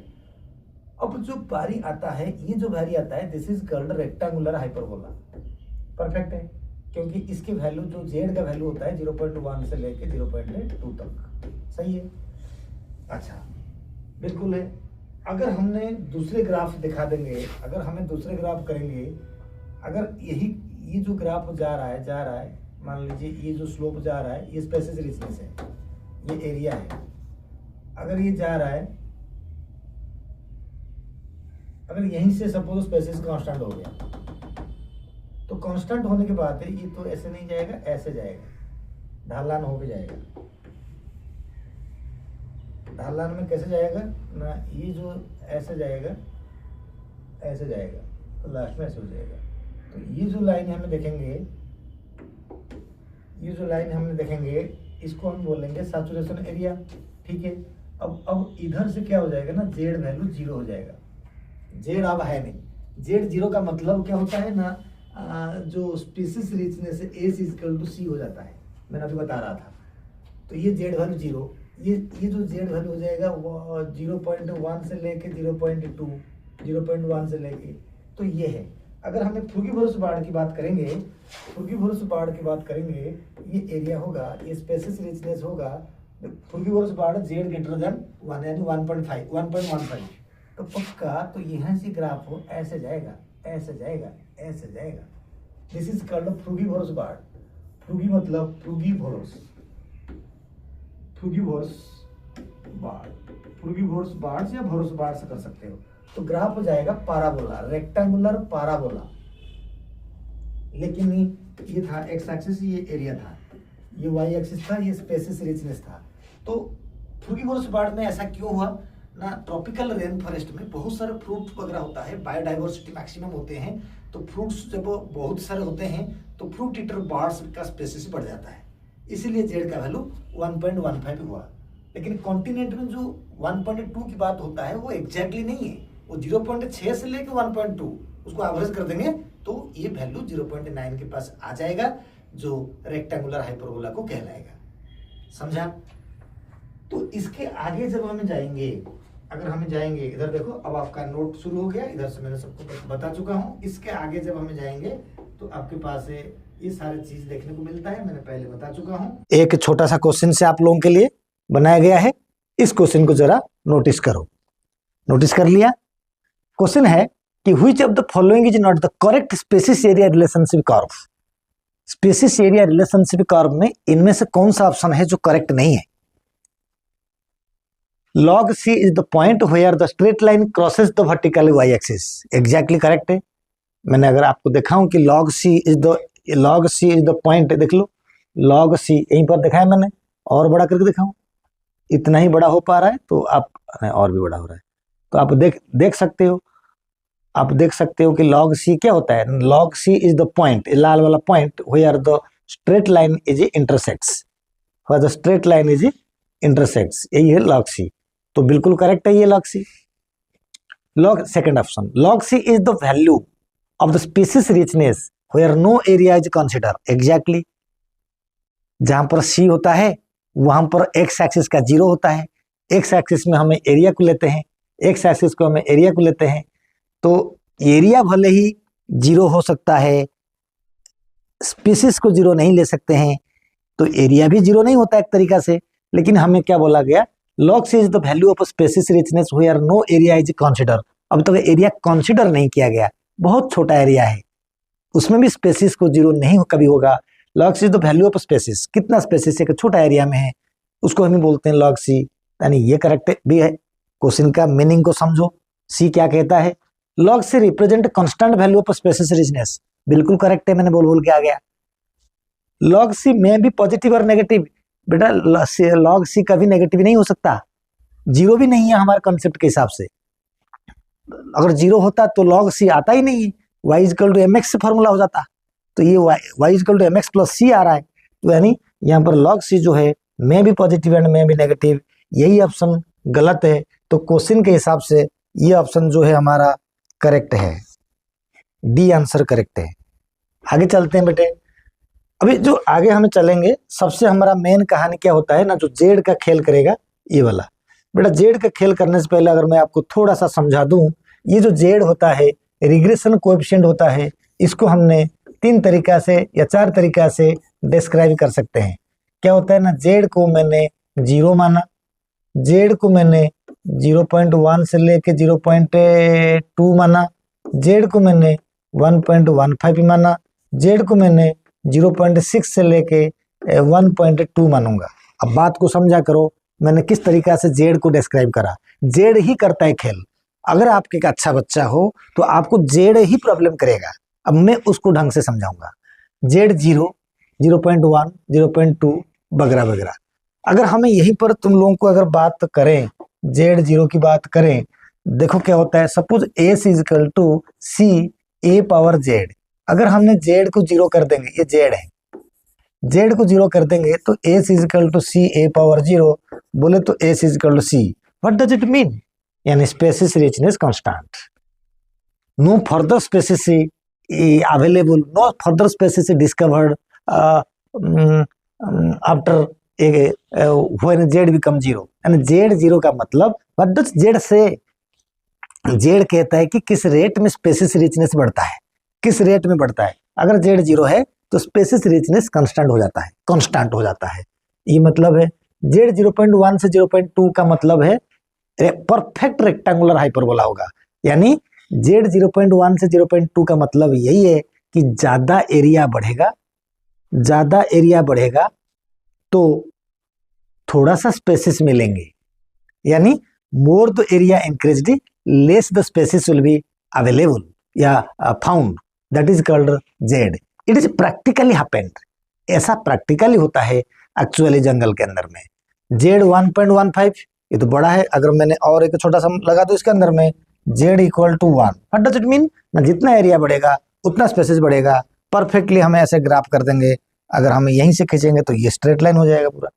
अब जो बारी आता है, ये जो बारी आता है, this is called rectangular hyperbola. Perfect है, क्योंकि इसकी वैल्यू जो जेड का वैल्यू होता है 0.1 से लेके 0.2 तक। सही है, अच्छा बिल्कुल है। अगर हमने दूसरे ग्राफ दिखा देंगे, अगर हमें दूसरे ग्राफ करेंगे, अगर ये जो ग्राफ जा रहा है, मान लीजिए ये जो स्लोप जा रहा है, ये स्पेसिस रिचनेस है, ये एरिया है। अगर ये जा रहा है, अगर यहीं से सपोज स्पेसिस कांस्टेंट हो गया, तो कांस्टेंट होने के बाद ये तो ऐसे नहीं जाएगा, ऐसे जाएगा, ढालान होके जाएगा। ढालान में कैसे जाएगा ना, ये जो ऐसे जाएगा, तो लास्ट में ऐसे हो जाएगा। तो ये जो लाइन हमें देखेंगे, ये जो लाइन हमने देखेंगे इसको हम बोलेंगे सैचुरेशन एरिया, ठीक है। अब इधर से क्या हो जाएगा ना, जेड वैल्यू 0 हो जाएगा। जेड अब है नहीं, जेड 0 का मतलब क्या होता है ना, जो स्पीसीज रिचनेस है एस इक्वल टू सी हो जाता है, मैंने अभी बता रहा था। तो ये जेड वैल्यू 0, ये जो जेड वैल्यू हो जाएगा वो 0.1 से लेके 0.2, 0.1 से लेके, तो ये है। अगर हमें फ्रूगीवोरस बर्ड की बात करेंगे, फ्रूगीवोरस बर्ड की बात करेंगे, ये एरिया होगा, ये स्पेसिस रिचनेस होगा, frugivorous bird Z greater than 1 यानी 1.5, 1.15। तो पक्का तो यहाँ से ग्राफ हो ऐसे जाएगा, ऐसे जाएगा, ऐसे जाएगा। This is called frugivorous bird. Frugi मतलब frugivorous, frugivorous bird, frugivorous birds या वोरस बर्ड से कर सकते हो। तो ग्राफ हो जाएगा पाराबोला, रेक्टेंगुलर पाराबोला। लेकिन ये था एक्स एक्सिस, ये एरिया था, ये वाई एक्सिस था, ये स्पेसिस रिचनेस था। तो फ्रूगीवोरस बर्ड में ऐसा क्यों हुआ ना, ट्रॉपिकल रेन फॉरेस्ट में बहुत सारे फ्रूट वगैरह होता है, बायोडाइवर्सिटी मैक्सिमम होते हैं। तो फ्रूट्स जब बहुत सारे होते हैं तो फ्रूट ईटर बर्ड्स का स्पेसिस बढ़ जाता है, इसीलिए जेड का वैल्यू 1.15 हुआ। लेकिन कॉन्टिनेंट में जो 1.2 की बात होता है वो एग्जैक्टली नहीं है, वो 0.6 से लेकर 1.2 उसको एवरेज कर देंगे तो ये वैल्यू 0.9 के पास आ जाएगा, जो रेक्टेंगुलर हाइपरबोला को कहलाएगा। समझा? तो इसके आगे जब हमें जाएंगे, अगर हमें जाएंगे इधर देखो, अब आपका नोट शुरू हो गया, इधर से मैंने सबको बता चुका हूं। इसके आगे जब हमें जाएंगे तो आपके पास ये सारी चीज देखने को मिलता है, मैंने पहले बता चुका हूं। एक छोटा सा क्वेश्चन से आप लोगों के लिए बनाया गया है, इस क्वेश्चन को जरा नोटिस करो। नोटिस कर लिया? क्वेश्चन है कि which of the following is not the correct species area relationship curve. Species area relationship curve में इनमें से कौन सा ऑप्शन है जो करेक्ट नहीं है? log c is the point where the straight line crosses the vertical y axis। Exactly correct है। मैंने अगर आपको दिखाऊं कि log c is the point, देख लो log c यहीं पर दिखाया मैंने, और बड़ा करके दिखाऊं, इतना ही बड़ा हो पा रहा है तो आप, और भी बड़ा हो रहा है तो आप देख सकते हो, आप देख सकते हो कि log c क्या होता है। log c is the point, लाल वाला point, where the straight line is intersects, where the straight line is intersects, यही है log c। तो बिल्कुल करेक्ट है ये log c। log second option, log c is the value of the species richness where no area is considered। Exactly जहां पर c होता है वहां पर x एक्सिस का 0 होता है, x एक्सिस में हमें एरिया को लेते हैं, x एक्सिस को हमें एरिया को लेते हैं। तो एरिया भले ही 0 हो सकता है, स्पीसीज को 0 नहीं ले सकते हैं, तो एरिया भी 0 नहीं होता एक तरीका से। लेकिन हमें क्या बोला गया, log c is the value of a species richness where no area is considered। अब तक एरिया कंसिडर नहीं किया गया, बहुत छोटा एरिया है, उसमें भी स्पेसिस को 0 नहीं कभी होगा। log c is the value of a species, कितना स्पेसिस एक छोटा एरिया में है उसको हम बोलते हैं log c, यानी ये करेक्ट भी है। क्वेश्चन का मीनिंग को समझो, c क्या कहता है, log c represent constant value of species richness, बिल्कुल करेक्ट है, मैंने बोल के आ गया। log c में भी पॉजिटिव और नेगेटिव, बेटा log c कभी नेगेटिव नहीं हो सकता, 0 भी नहीं है हमारे कंसेप्ट के हिसाब से। अगर 0 होता तो log c आता ही नहीं है, y इक्वल टू mx से फॉर्मूला हो जाता, तो ये y equal to mx plus c आ रहा है, तो यानी यहाँ पर log c जो है में भी पॉजिटिव एंड में भी नेगेटिव, यही ऑप्शन गलत है। तो क्वेश्चन के हिसाब से ये ऑप्शन जो है हमारा करेक्ट है, डी आंसर करेक्ट है। आगे चलते हैं बेटे, अभी जो आगे हमें चलेंगे सबसे हमारा मेन कहानी क्या होता है ना, जो जेड का खेल करेगा ये वाला। बेटा जेड का खेल करने से पहले अगर मैं आपको थोड़ा सा समझा दूं, ये जो जेड होता है रिग्रेशन कोएफिशिएंट होता है, इसको हमने 3 तरीका से या 4 तरीका से डिस्क्राइब कर सकते हैं। क्या होता है ना, जेड को मैंने 0 माना, जेड को मैंने 0.1 से लेके 0.2 माना, जेड को मैंने 1.15 माना, जेड को मैंने 0.6 से लेके 1.2 मानूंगा। अब बात को समझा करो, मैंने किस तरीका से जेड को डिस्क्राइब करा। जेड ही करता है खेल, अगर आपके एक अच्छा बच्चा हो तो आपको जेड ही प्रॉब्लम करेगा। अब मैं उसको ढंग से समझाऊंगा। जेड 0, 0.1, 0.2 वगैरह वगैरह। अगर हमें यहीं पर तुम लोगों को अगर बात करें, जेड 0 की बात करें, देखो क्या होता है। Suppose S is equal to C A power Z, अगर हमने जेड को जीरो कर देंगे, ये जेड है, जेड को जीरो कर देंगे तो S is equal to C A power zero, बोले तो S is equal to C. What does it mean? यानी species richness constant, no further species available, no further species discovered after when z become zero, and z zero का मतलब what does z say? z कहता है कि किस rate में spaces richness बढ़ता है, किस रेट में बढ़ता है। अगर z जीरो है तो स्पेसिस रिचनेस कांस्टेंट हो जाता है, कांस्टेंट हो जाता है। ये मतलब है z 0.1 से 0.2 का मतलब है परफेक्ट रेक्टेंगुलर हाइपरबोला होगा। यानी z 0.1 से 0.2 का मतलब यही है कि ज्यादा एरिया बढ़ेगा, ज्यादा एरिया बढ़ेगा तो थोड़ा सा स्पेसिस मिलेंगे, यानी more the area increased less the species will be available या found, that is called Z. It is practically happened, ऐसा प्रैक्टिकली होता है एक्चुअली जंगल के अंदर में। जेड 1.15 ये तो बड़ा है, अगर मैंने और एक छोटा सा लगा दो इसके अंदर में z equal to 1, what does it mean? ना जितना एरिया बढ़ेगा उतना स्पेसिस बढ़ेगा। परफेक्टली हमें ऐसे ग्राफ कर देंगे, अगर हम यहीं से खींचेंगे तो ये स्ट्रेट लाइन हो जाएगा पूरा।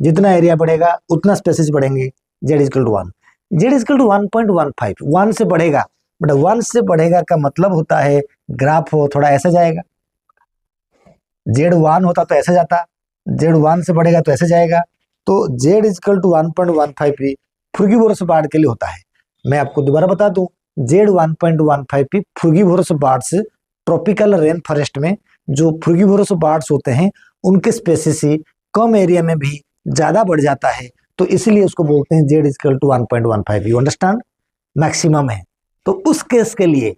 जितना एरिया बढ़ेगा उतना स्पेसिस बढ़ेंगे। z equal to 1, z equal to 1.15, 1 से बढ़ेगा, बट 1 से बढ़ेगा का मतलब होता है ग्राफ हो थोड़ा ऐसे जाएगा। z1 होता तो ऐसे जाता, z1 से बढ़ेगा तो ऐसे जाएगा। तो z इक्वल टू 1.15 भी फ्रूगिवोरस बर्ड के लिए होता है। मैं आपको दोबारा बता दूं, z 1.15 भी फ्रूगिवोरस बर्ड्स, ट्रॉपिकल रेन फॉरेस्ट में जो फ्रूगिवोरस बर्ड्स होते हैं उनके स्पेसिस कम एरिया में भी ज्यादा बढ़ जाता है, तो इसलिए उसको बोलते हैं z equal to 1.15। You understand? Maximum है। तो उस केस के लिए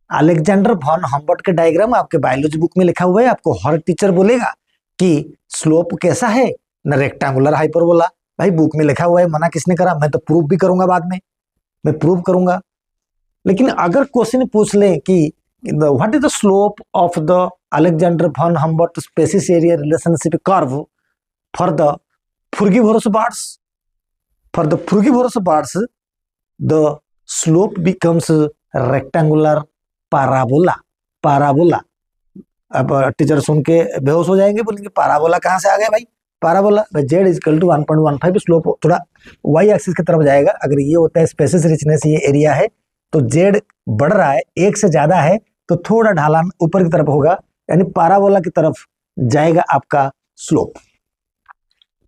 अलेक्जेंडर वॉन हम्बर्ट के डायग्राम आपके बायोलॉजी बुक में लिखा हुआ है। आपको हर टीचर बोलेगा कि स्लोप कैसा है ना, रेक्टेंगुलर हाइपरबोला। भाई बुक में लिखा हुआ है, मना किसने करा? मैं तो प्रूफ भी करूंगा, बाद में मैं प्रूव करूंगा। लेकिन अगर क्वेश्चन पूछ ले कि what is the slope of the Alexander von Humboldt species area relationship curve for the frugivorous birds, for the frugivorous birds the slope becomes rectangular parabola. Parabola, अब टीचर सुन के बेहोश हो जाएंगे, बोलेंगे पैराबोला कहाँ से आ गया भाई? Parabola z equal to 1.15, slope थोड़ा y एक्सिस की तरफ जाएगा। अगर ये होता है स्पेसिस रिचनेस, ये एरिया है, तो z बढ़ रहा है, 1 से ज्यादा है तो थोड़ा ढालान ऊपर की तरफ होगा, यानी पैराबोला की तरफ जाएगा आपका स्लोप।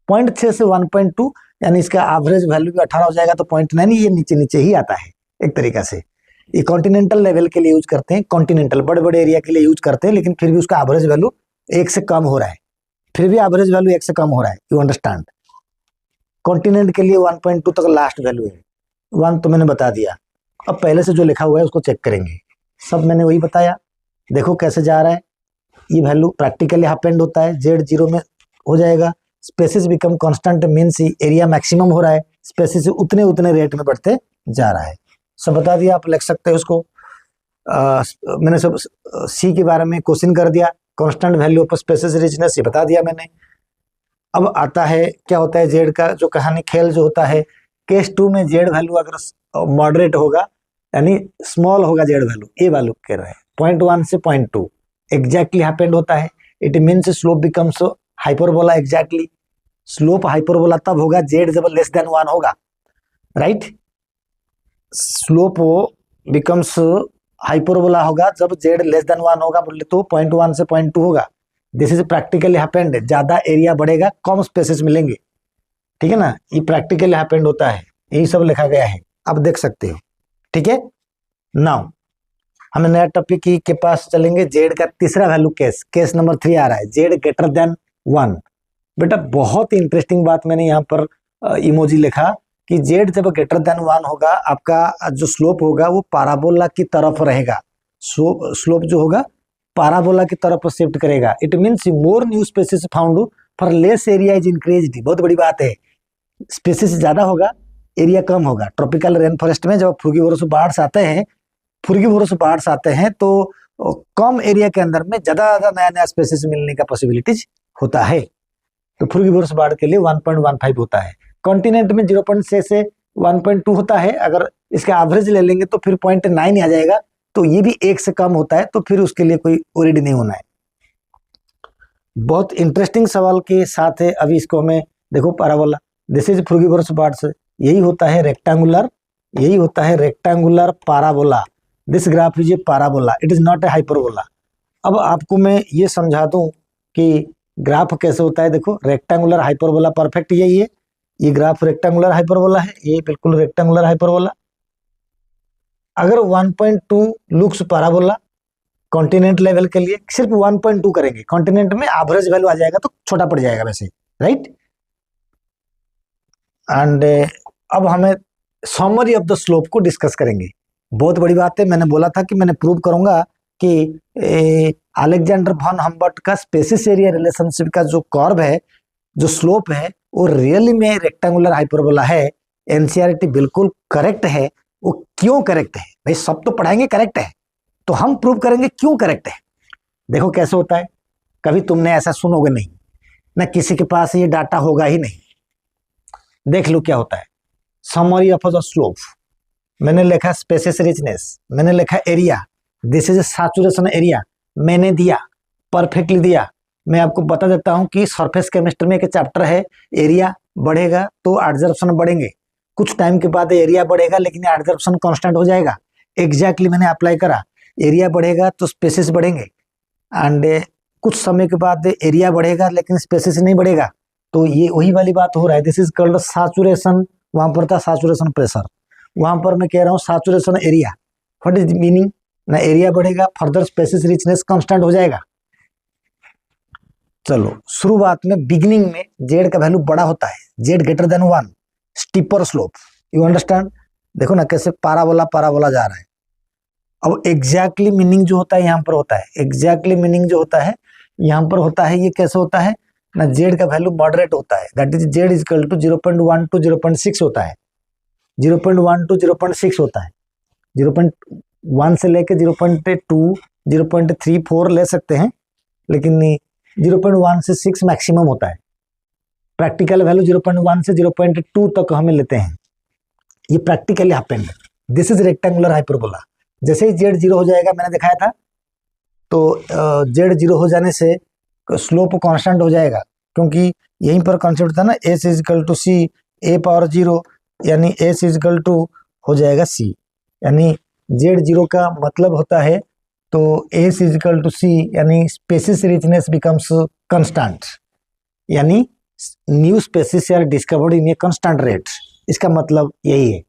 0.6 से 1.2 यानी इसका एवरेज वैल्यू भी 18 हो जाएगा, तो 0.9 ये नीचे नीचे ही आता है एक तरीका से। ये कॉन्टिनेंटल लेवल के लिए यूज करते हैं, कॉन्टिनेंटल बड़े बड़े एरिया के लिए यूज करते हैं, लेकिन फिर भी उसका एवरेज वैल्यू 1 से कम हो रहा है, फिर भी एवरेज वैल्यू 1 से कम हो रहा है। You understand? कॉन्टिनेंट के लिए 1.2 तक लास्ट वैल्यू है, 1 तो मैंने बता दिया। अब पहले से जो लिखा हुआ है उसको चेक करेंगे, सब मैंने वही बताया। देखो कैसे जा रहा है, ये वैल्यू प्रैक्टिकली हैपेंड होता है, z जीरो में हो जाएगा, species become constant means area maximum हो रहा है, स्पेसिस उतने उतने रेट में बढ़ते जा रहा है। सब बता दिया, आप लिख सकते हैं उसको। मैंने सब सी के बारे में क्वेश्चन कर दिया, constant value of species richness ये बता दिया मैंने। अब आता है क्या होता है जेड का जो कहानी खेल जो होता है, केस 2 में जेड वैल्यू अगर मॉडरेट होगा यानी स्मॉल होगा जेड वैल्यू, ये वैल्यू कह रहे हैं 0.1 से 0.2 एग्जैक्टली हैपेंड होता है। It means slope becomes hyperbola. Exactly slope hyperbola तब होगा जेड जब लेस देन 1 होगा, राइट? स्लोप बिकम्स हाइपरबोला होगा जब जेड लेस देन 1 होगा, बोले तो 0.1 से 0.2 होगा। दिस इज प्रैक्टिकली हैपेंड, ज्यादा एरिया बढ़ेगा कम स्पेसेस मिलेंगे, ठीक है ना? ये प्रैक्टिकली हैपेंड होता है, यही सब लिखा गया है, आप देख सकते हो, ठीक है। नाउ हम नया टॉपिक के पास चलेंगे, जेड का तीसरा वैल्यू केस नंबर 3 आ रहा है, जेड ग्रेटर देन 1। बेटा बहुत इंटरेस्टिंग बात मैंने यहाँ पर इमोजी लिखा कि जेड जब ग्रेटर देन 1 होगा, आपका जो स्लोप होगा वो पैराबोला की तरफ रहेगा। स्लोप जो होगा पैराबोला की तरफ शिफ्ट करेगा। It means more new species found for less area is increased. बहुत बड़ी बात है, स्पेसिस ज्यादा होगा, एरिया कम होगा। ट्रॉपिकल रेन फॉरेस्ट में जब फ्रूगिवोरस बर्ड्स आते हैं तो कम एरिया के अंदर में ज्यादा नया नया स्पेसिस मिलने का पॉसिबिलिटीज होता है। तो फ्रूगिवोरस बर्ड के लिए 1.15 होता है। कॉन्टिनेंट में 0.6 से 1.2 होता है। अगर इसका एवरेज ले लेंगे तो फिर 0.9 आ जाएगा, तो ये भी 1 से कम होता है, तो फिर उसके लिए कोई वरीड नहीं होना है। बहुत इंटरेस्टिंग सवाल के साथ है। अभी इसको हमें देखो, पैराबोला, दिस इज फ्रूगिवरस पार्ट्स, यही होता है रेक्टेंगुलर, यही होता है rectangular parabola. This graph is a parabola, it is not a hyperbola. अब आपको मैं ये समझा दूं कि ग्राफ कैसे होता है। देखो, रेक्टेंगुलर हाइपरबोला परफेक्ट यही है, ये ग्राफ रेक्टेंगुलर हाइपरबोला है, ये बिल्कुल रेक्टेंगुलर हाइपरबोला। अगर 1.2 लुक्स पैराबोला, कॉन्टिनेंट लेवल के लिए सिर्फ 1.2 करेंगे, कॉन्टिनेंट में एवरेज वैल्यू आ जाएगा तो छोटा पड़ जाएगा वैसे, राइट। एंड अब हमें समरी ऑफ द स्लोप को डिस्कस करेंगे। बहुत बड़ी बात है, मैंने बोला था कि मैंने प्रूव करूंगा कि अलेक्जेंडर वॉन हम्बर्ट का स्पेसिस एरिया रिलेशनशिप का जो कर्व है, जो स्लोप है, वो रियली में रेक्टेंगुलर हाइपरबोला है। एनसीईआरटी बिल्कुल करेक्ट है। वो क्यों करेक्ट है भाई, सब तो पढ़ाएंगे करेक्ट है, तो हम प्रूव करेंगे क्यों करेक्ट है। देखो कैसे होता है, कभी तुमने ऐसा सुनोगे नहीं, ना किसी के पास ये डाटा होगा ही नहीं। देख लो क्या होता है। समरी ऑफ द स्लोप, मैंने लिखा स्पेसिस रिचनेस, मैंने लिखा area, this is saturation area, मैंने दिया, परफेक्टली दिया। मैं आपको बता देता हूं कि सरफेस केमिस्ट्री में एक चैप्टर है, एरिया बढ़ेगा तो एडजॉर्प्शन बढ़ेंगे, कुछ टाइम के बाद एरिया बढ़ेगा लेकिन एडजॉर्प्शन कांस्टेंट हो जाएगा। एग्जैक्टली मैंने अप्लाई करा, एरिया बढ़ेगा तो स्पेसिस बढ़ेंगे, एंड कुछ समय के बाद एरिया बढ़ेगा लेकिन स्पेसिस नहीं बढ़ेगा, तो ये वही वाली बात हो रहा है। दिस इज कॉल्ड सैचुरेशन, वहां पर था सैचुरेशन प्रेशर, वहां पर मैं कह रहा हूँ saturation area. What is meaning, ना एरिया बढ़ेगा, फर्दर स्पेसिस रिचनेस कांस्टेंट हो जाएगा। चलो शुरुआत में बिगिनिंग में जेड का वैल्यू बड़ा होता है, Z greater than 1, steeper slope, you understand. देखो ना कैसे पाराबोला पाराबोला जा रहा है। अब एग्जैक्टली मीनिंग जो होता है यहाँ पर होता है, एग्जैक्टली मीनिंग जो होता है यहाँ पर होता है, ये कैसे होता है ना, जेड का वैल्यू मॉडरेट होता है, that is Z is equal to 0.1 to 0.6 होता है, 0.1 to 0.6 होता है, 0.1 से लेके 0.2 0.3 4 ले सकते हैं, लेकिन 0.1 से 6 मैक्सिमम होता है। प्रैक्टिकल वैल्यू 0.1 से 0.2 तक हमें लेते हैं, ये practically happened. This is rectangular hyperbola. जैसे ही जेड 0 हो जाएगा, मैंने दिखाया था, तो जेड 0 हो जाने से स्लोप कांस्टेंट हो जाएगा, क्योंकि यहीं पर कॉन्सेप्ट था ना, S is equal to C A power 0, यानी एस इज इक्वल टू हो जाएगा सी, यानी जेड 0 का मतलब होता है तो S is equal to C, यानी स्पेसिस रिचनेस बिकम्स कांस्टेंट, यानी new species are discovered in a constant rate, इसका मतलब यही है।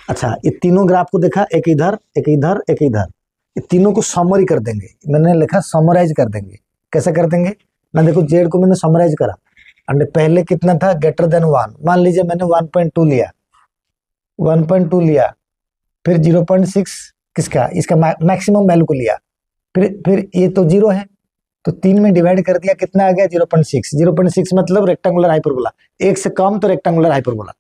अच्छा, ये तीनों ग्राफ को देखा, एक इधर एक इधर एक इधर, ये तीनों को समरी कर देंगे, मैंने लिखा समराइज कर देंगे। कैसे कर देंगे ना, देखो जेड को मैंने समराइज करा, एंड पहले कितना था, ग्रेटर देन 1, मान लीजिए मैंने 1.2 लिया, 1.2 लिया, फिर 0.6 किसका, इसका मैक्सिमम वैल्यू को लिया, फिर ये तो 0 है तो 3 में डिवाइड कर दिया, कितना आ गया 0.6, 0.6 मतलब रेक्टेंगुलर हाइपरबोला, 1 से कम तो रेक्टेंगुलर हाइपरबोला।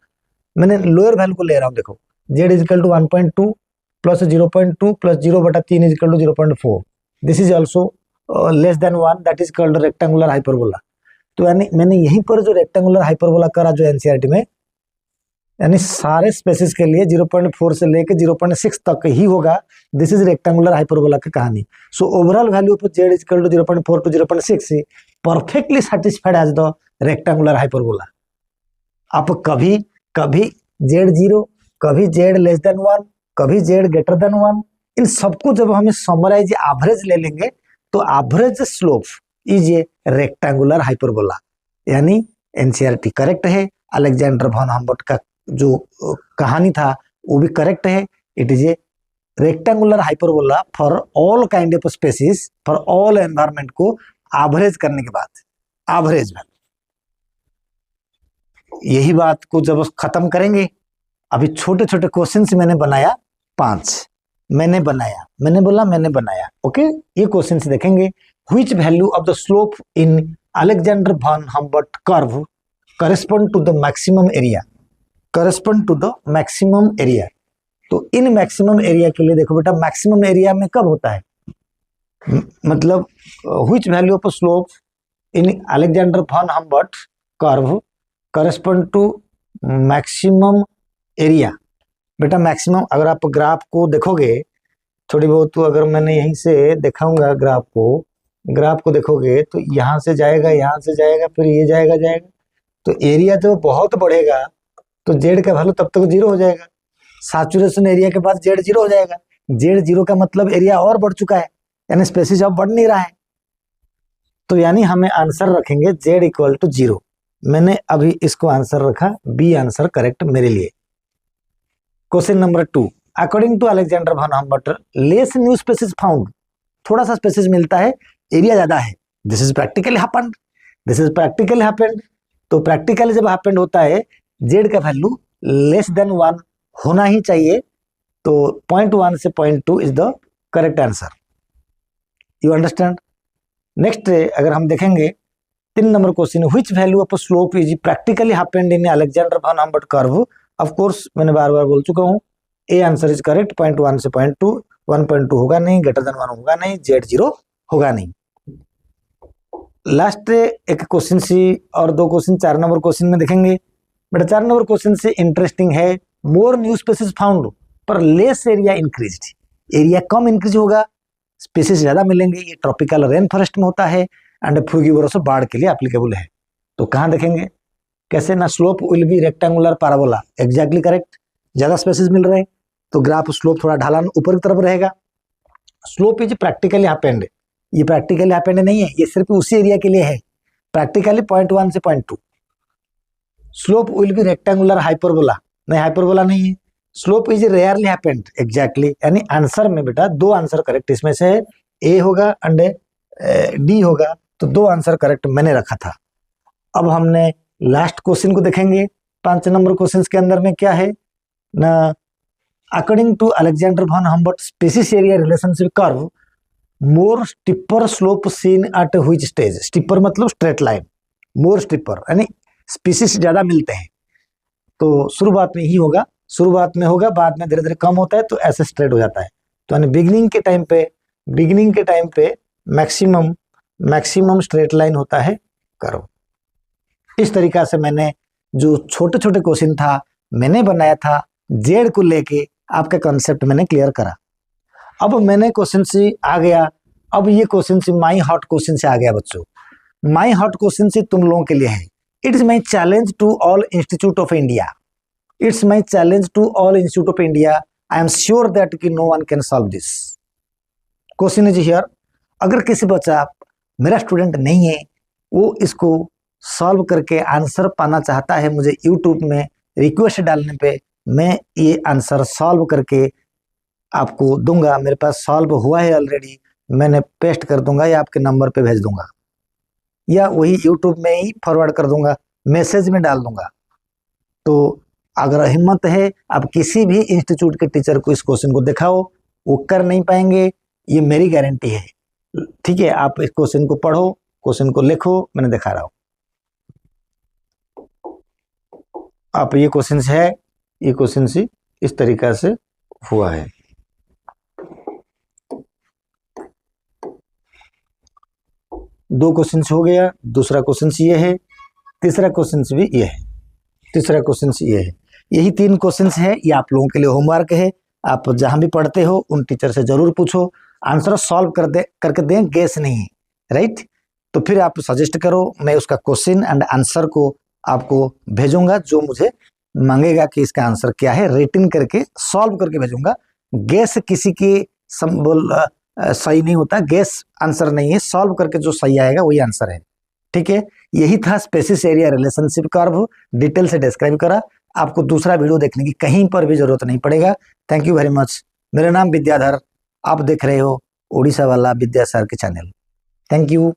मैंने लोअर वैल्यू को ले रहा हूँ, देखो Z is equal to 1.2 plus 0.2 plus 0/3 is equal to 0.4, this is also less than 1, that is called rectangular hyperbola. तो यानी मैंने यहीं पर जो रेक्टेंगुलर हाइपरबोला करा जो एनसीईआरटी में, यानी सारे स्पेसिस के लिए 0.4 से लेके 0.6 तक ही होगा। दिस इज रेक्टेंगुलर हाइपरबोला की कहानी। So overall value of Z is equal to 0.4 to 0.6 perfectly satisfied as the rectangular hyperbola. आप कभी कभी जेड 0, कभी जेड लेस देन 1, कभी जेड ग्रेटर देन 1, इन सबको जब हमें समराइज एवरेज ले लेंगे तो average slope is a rectangular hyperbola, यानी एनसीईआरटी करेक्ट है। अलेक्जेंडर वॉन हम्बर्ट का जो कहानी था वो भी करेक्ट है। It is a rectangular hyperbola for all kind of species, for all environment को एवरेज करने के बाद, एवरेज में यही बात को जब खत्म करेंगे, अभी छोटे छोटे क्वेश्चंस मैंने बनाया 5, मैंने बनाया, ओके। ये क्वेश्चंस देखेंगे, which value of the slope in Alexander von Humboldt curve correspond to the maximum area, correspond to the maximum area. तो इन मैक्सिमम एरिया के लिए देखो बेटा, मैक्सिमम एरिया में कब होता है, मतलब which value of slope in Alexander von Humboldt curve correspond to maximum area. बेटा मैक्सिमम, अगर आप ग्राफ को देखोगे थोड़ी बहुत तो अगर मैंने यहीं से दिखाऊंगा ग्राफ को देखोगे तो यहाँ से जाएगा फिर ये जाएगा, तो एरिया तो बहुत बढ़ेगा, तो जेड का वैल्यू तब तक 0 हो जाएगा। सैचुरेशन एरिया के बाद जेड 0 हो जाएगा। जेड 0 का मतलब एरिया और बढ़ चुका है, यानी स्पेसिस अब बढ़ नहीं रहा है, तो यानी हमें आंसर रखेंगे जेड इक्वल टू 0। मैंने अभी इसको आंसर रखा बी, आंसर करेक्ट मेरे लिए। Question number 2, according to Alexander van Humboldt less new species found, थोड़ा सा स्पेसिस मिलता है, एरिया ज्यादा है। This is practically happened. तो प्रैक्टिकली जब हैपेंड होता है जेड का वैल्यू लेस देन 1 होना ही चाहिए, तो 0.1 से 0.2 is the correct answer. You understand. Next अगर हम देखेंगे 3 number question, which value of slope is practically happened in Alexander van Humboldt curve. Of course मैंने बार बार बोल चुका हूँ, ए आंसर इज करेक्ट। 0.1 से 0.2, 1.2 होगा नहीं, ग्रेटर देन 1 होगा नहीं, जेड 0 होगा नहीं। लास्ट एक क्वेश्चन सी और 2 क्वेश्चन 4 नंबर क्वेश्चन में देखेंगे। बेटा 4 नंबर क्वेश्चन से इंटरेस्टिंग है, मोर न्यू स्पेसिस फाउंड पर लेस एरिया इंक्रीज्ड, एरिया कम इंक्रीज होगा, स्पेसिस ज्यादा मिलेंगे। ये ट्रॉपिकल रेन फॉरेस्ट में होता है एंड फ्यूगिवरस बाढ़ के लिए एप्लीकेबल है। तो कहाँ देखेंगे, कैसे ना, slope will be rectangular parabola, exactly correct. ज्यादा स्पेसिस मिल रहे हैं तो ग्राफ स्लोप थोड़ा ढलान ऊपर की तरफ रहेगा। स्लोप इज प्रैक्टिकली हैपेंड, ये प्रैक्टिकली हैपेंड नहीं है, ये सिर्फ उसी एरिया के लिए है। प्रैक्टिकली 0.1 से 0.2। Slope will be rectangular hyperbola, नहीं हाइपरबोला नहीं है। Slope is rarely happened, exactly, यानी आंसर में बेटा 2 आंसर करेक्ट इसमें से ए होगा एंड डी होगा, तो 2 आंसर करेक्ट मैंने रखा था। अब हमने लास्ट क्वेश्चन को देखेंगे। 5 नंबर क्वेश्चन के अंदर में क्या है ना, according to Alexander van Humboldt species area relationship curve more steeper slope seen at which stage. Steeper मतलब स्ट्रेट लाइन, मोर स्टिपर यानी स्पीसीज ज्यादा मिलते हैं, तो शुरुआत में ही होगा, शुरुआत में होगा, बाद में धीरे धीरे कम होता है, तो ऐसे स्ट्रेट हो जाता है। तो यानी बिगिनिंग के टाइम पे मैक्सिमम स्ट्रेट लाइन होता है कर्व। इस तरीका से मैंने जो छोटे छोटे क्वेश्चन था मैंने बनाया था, जेड को लेके आपका कॉन्सेप्ट मैंने क्लियर करा। अब मैंने क्वेश्चन से आ गया, अब ये क्वेश्चन से माई हॉट क्वेश्चन से आ गया बच्चों। माई हॉट क्वेश्चन से तुम लोगों के लिए है, it is my challenge to all institute of India, it's my challenge to all institute of India, I am sure that कि no one can solve this question is here. अगर किसी बच्चा मेरा स्टूडेंट नहीं है, वो इसको सॉल्व करके आंसर पाना चाहता है, मुझे यूट्यूब में रिक्वेस्ट डालने पे मैं ये आंसर सॉल्व करके आपको दूंगा। मेरे पास सॉल्व हुआ है ऑलरेडी, मैंने पेस्ट कर दूंगा या आपके नंबर पे भेज दूंगा, या वही यूट्यूब में ही फॉरवर्ड कर दूंगा, मैसेज में डाल दूंगा। तो अगर हिम्मत है, आप किसी भी इंस्टीट्यूट के टीचर को इस क्वेश्चन को दिखाओ, वो कर नहीं पाएंगे, ये मेरी गारंटी है। ठीक है, आप इस क्वेश्चन को पढ़ो, क्वेश्चन को लिखो, मैंने दिखा रहा हूं। आप ये क्वेश्चन है, ये क्वेश्चन सी इस तरीका से हुआ है। दो क्वेश्चन हो गया, दूसरा क्वेश्चन ये है, तीसरा क्वेश्चन भी ये है, तीसरा क्वेश्चन ये है। यही 3 क्वेश्चन है, ये आप लोगों के लिए होमवर्क है। आप जहां भी पढ़ते हो उन टीचर से जरूर पूछो, आंसर सॉल्व करके दें, गेस नहीं, राइट। तो फिर आप सजेस्ट करो, मैं उसका क्वेश्चन एंड आंसर को आपको भेजूंगा, जो मुझे मांगेगा कि इसका आंसर क्या है, रेटिंग करके सॉल्व करके भेजूंगा। गेस किसी की सही नहीं होता, गेस आंसर नहीं है, सॉल्व करके जो सही आएगा वही आंसर है। ठीक है, यही था species area relationship curve, detail से डिस्क्राइब करा। आपको दूसरा वीडियो देखने की कहीं पर भी जरूरत नहीं पड़ेगा। Thank you very much. मेरा नाम विद्याधर, आप देख रहे हो उड़ीसा वाला विद्यासार के चैनल। Thank you.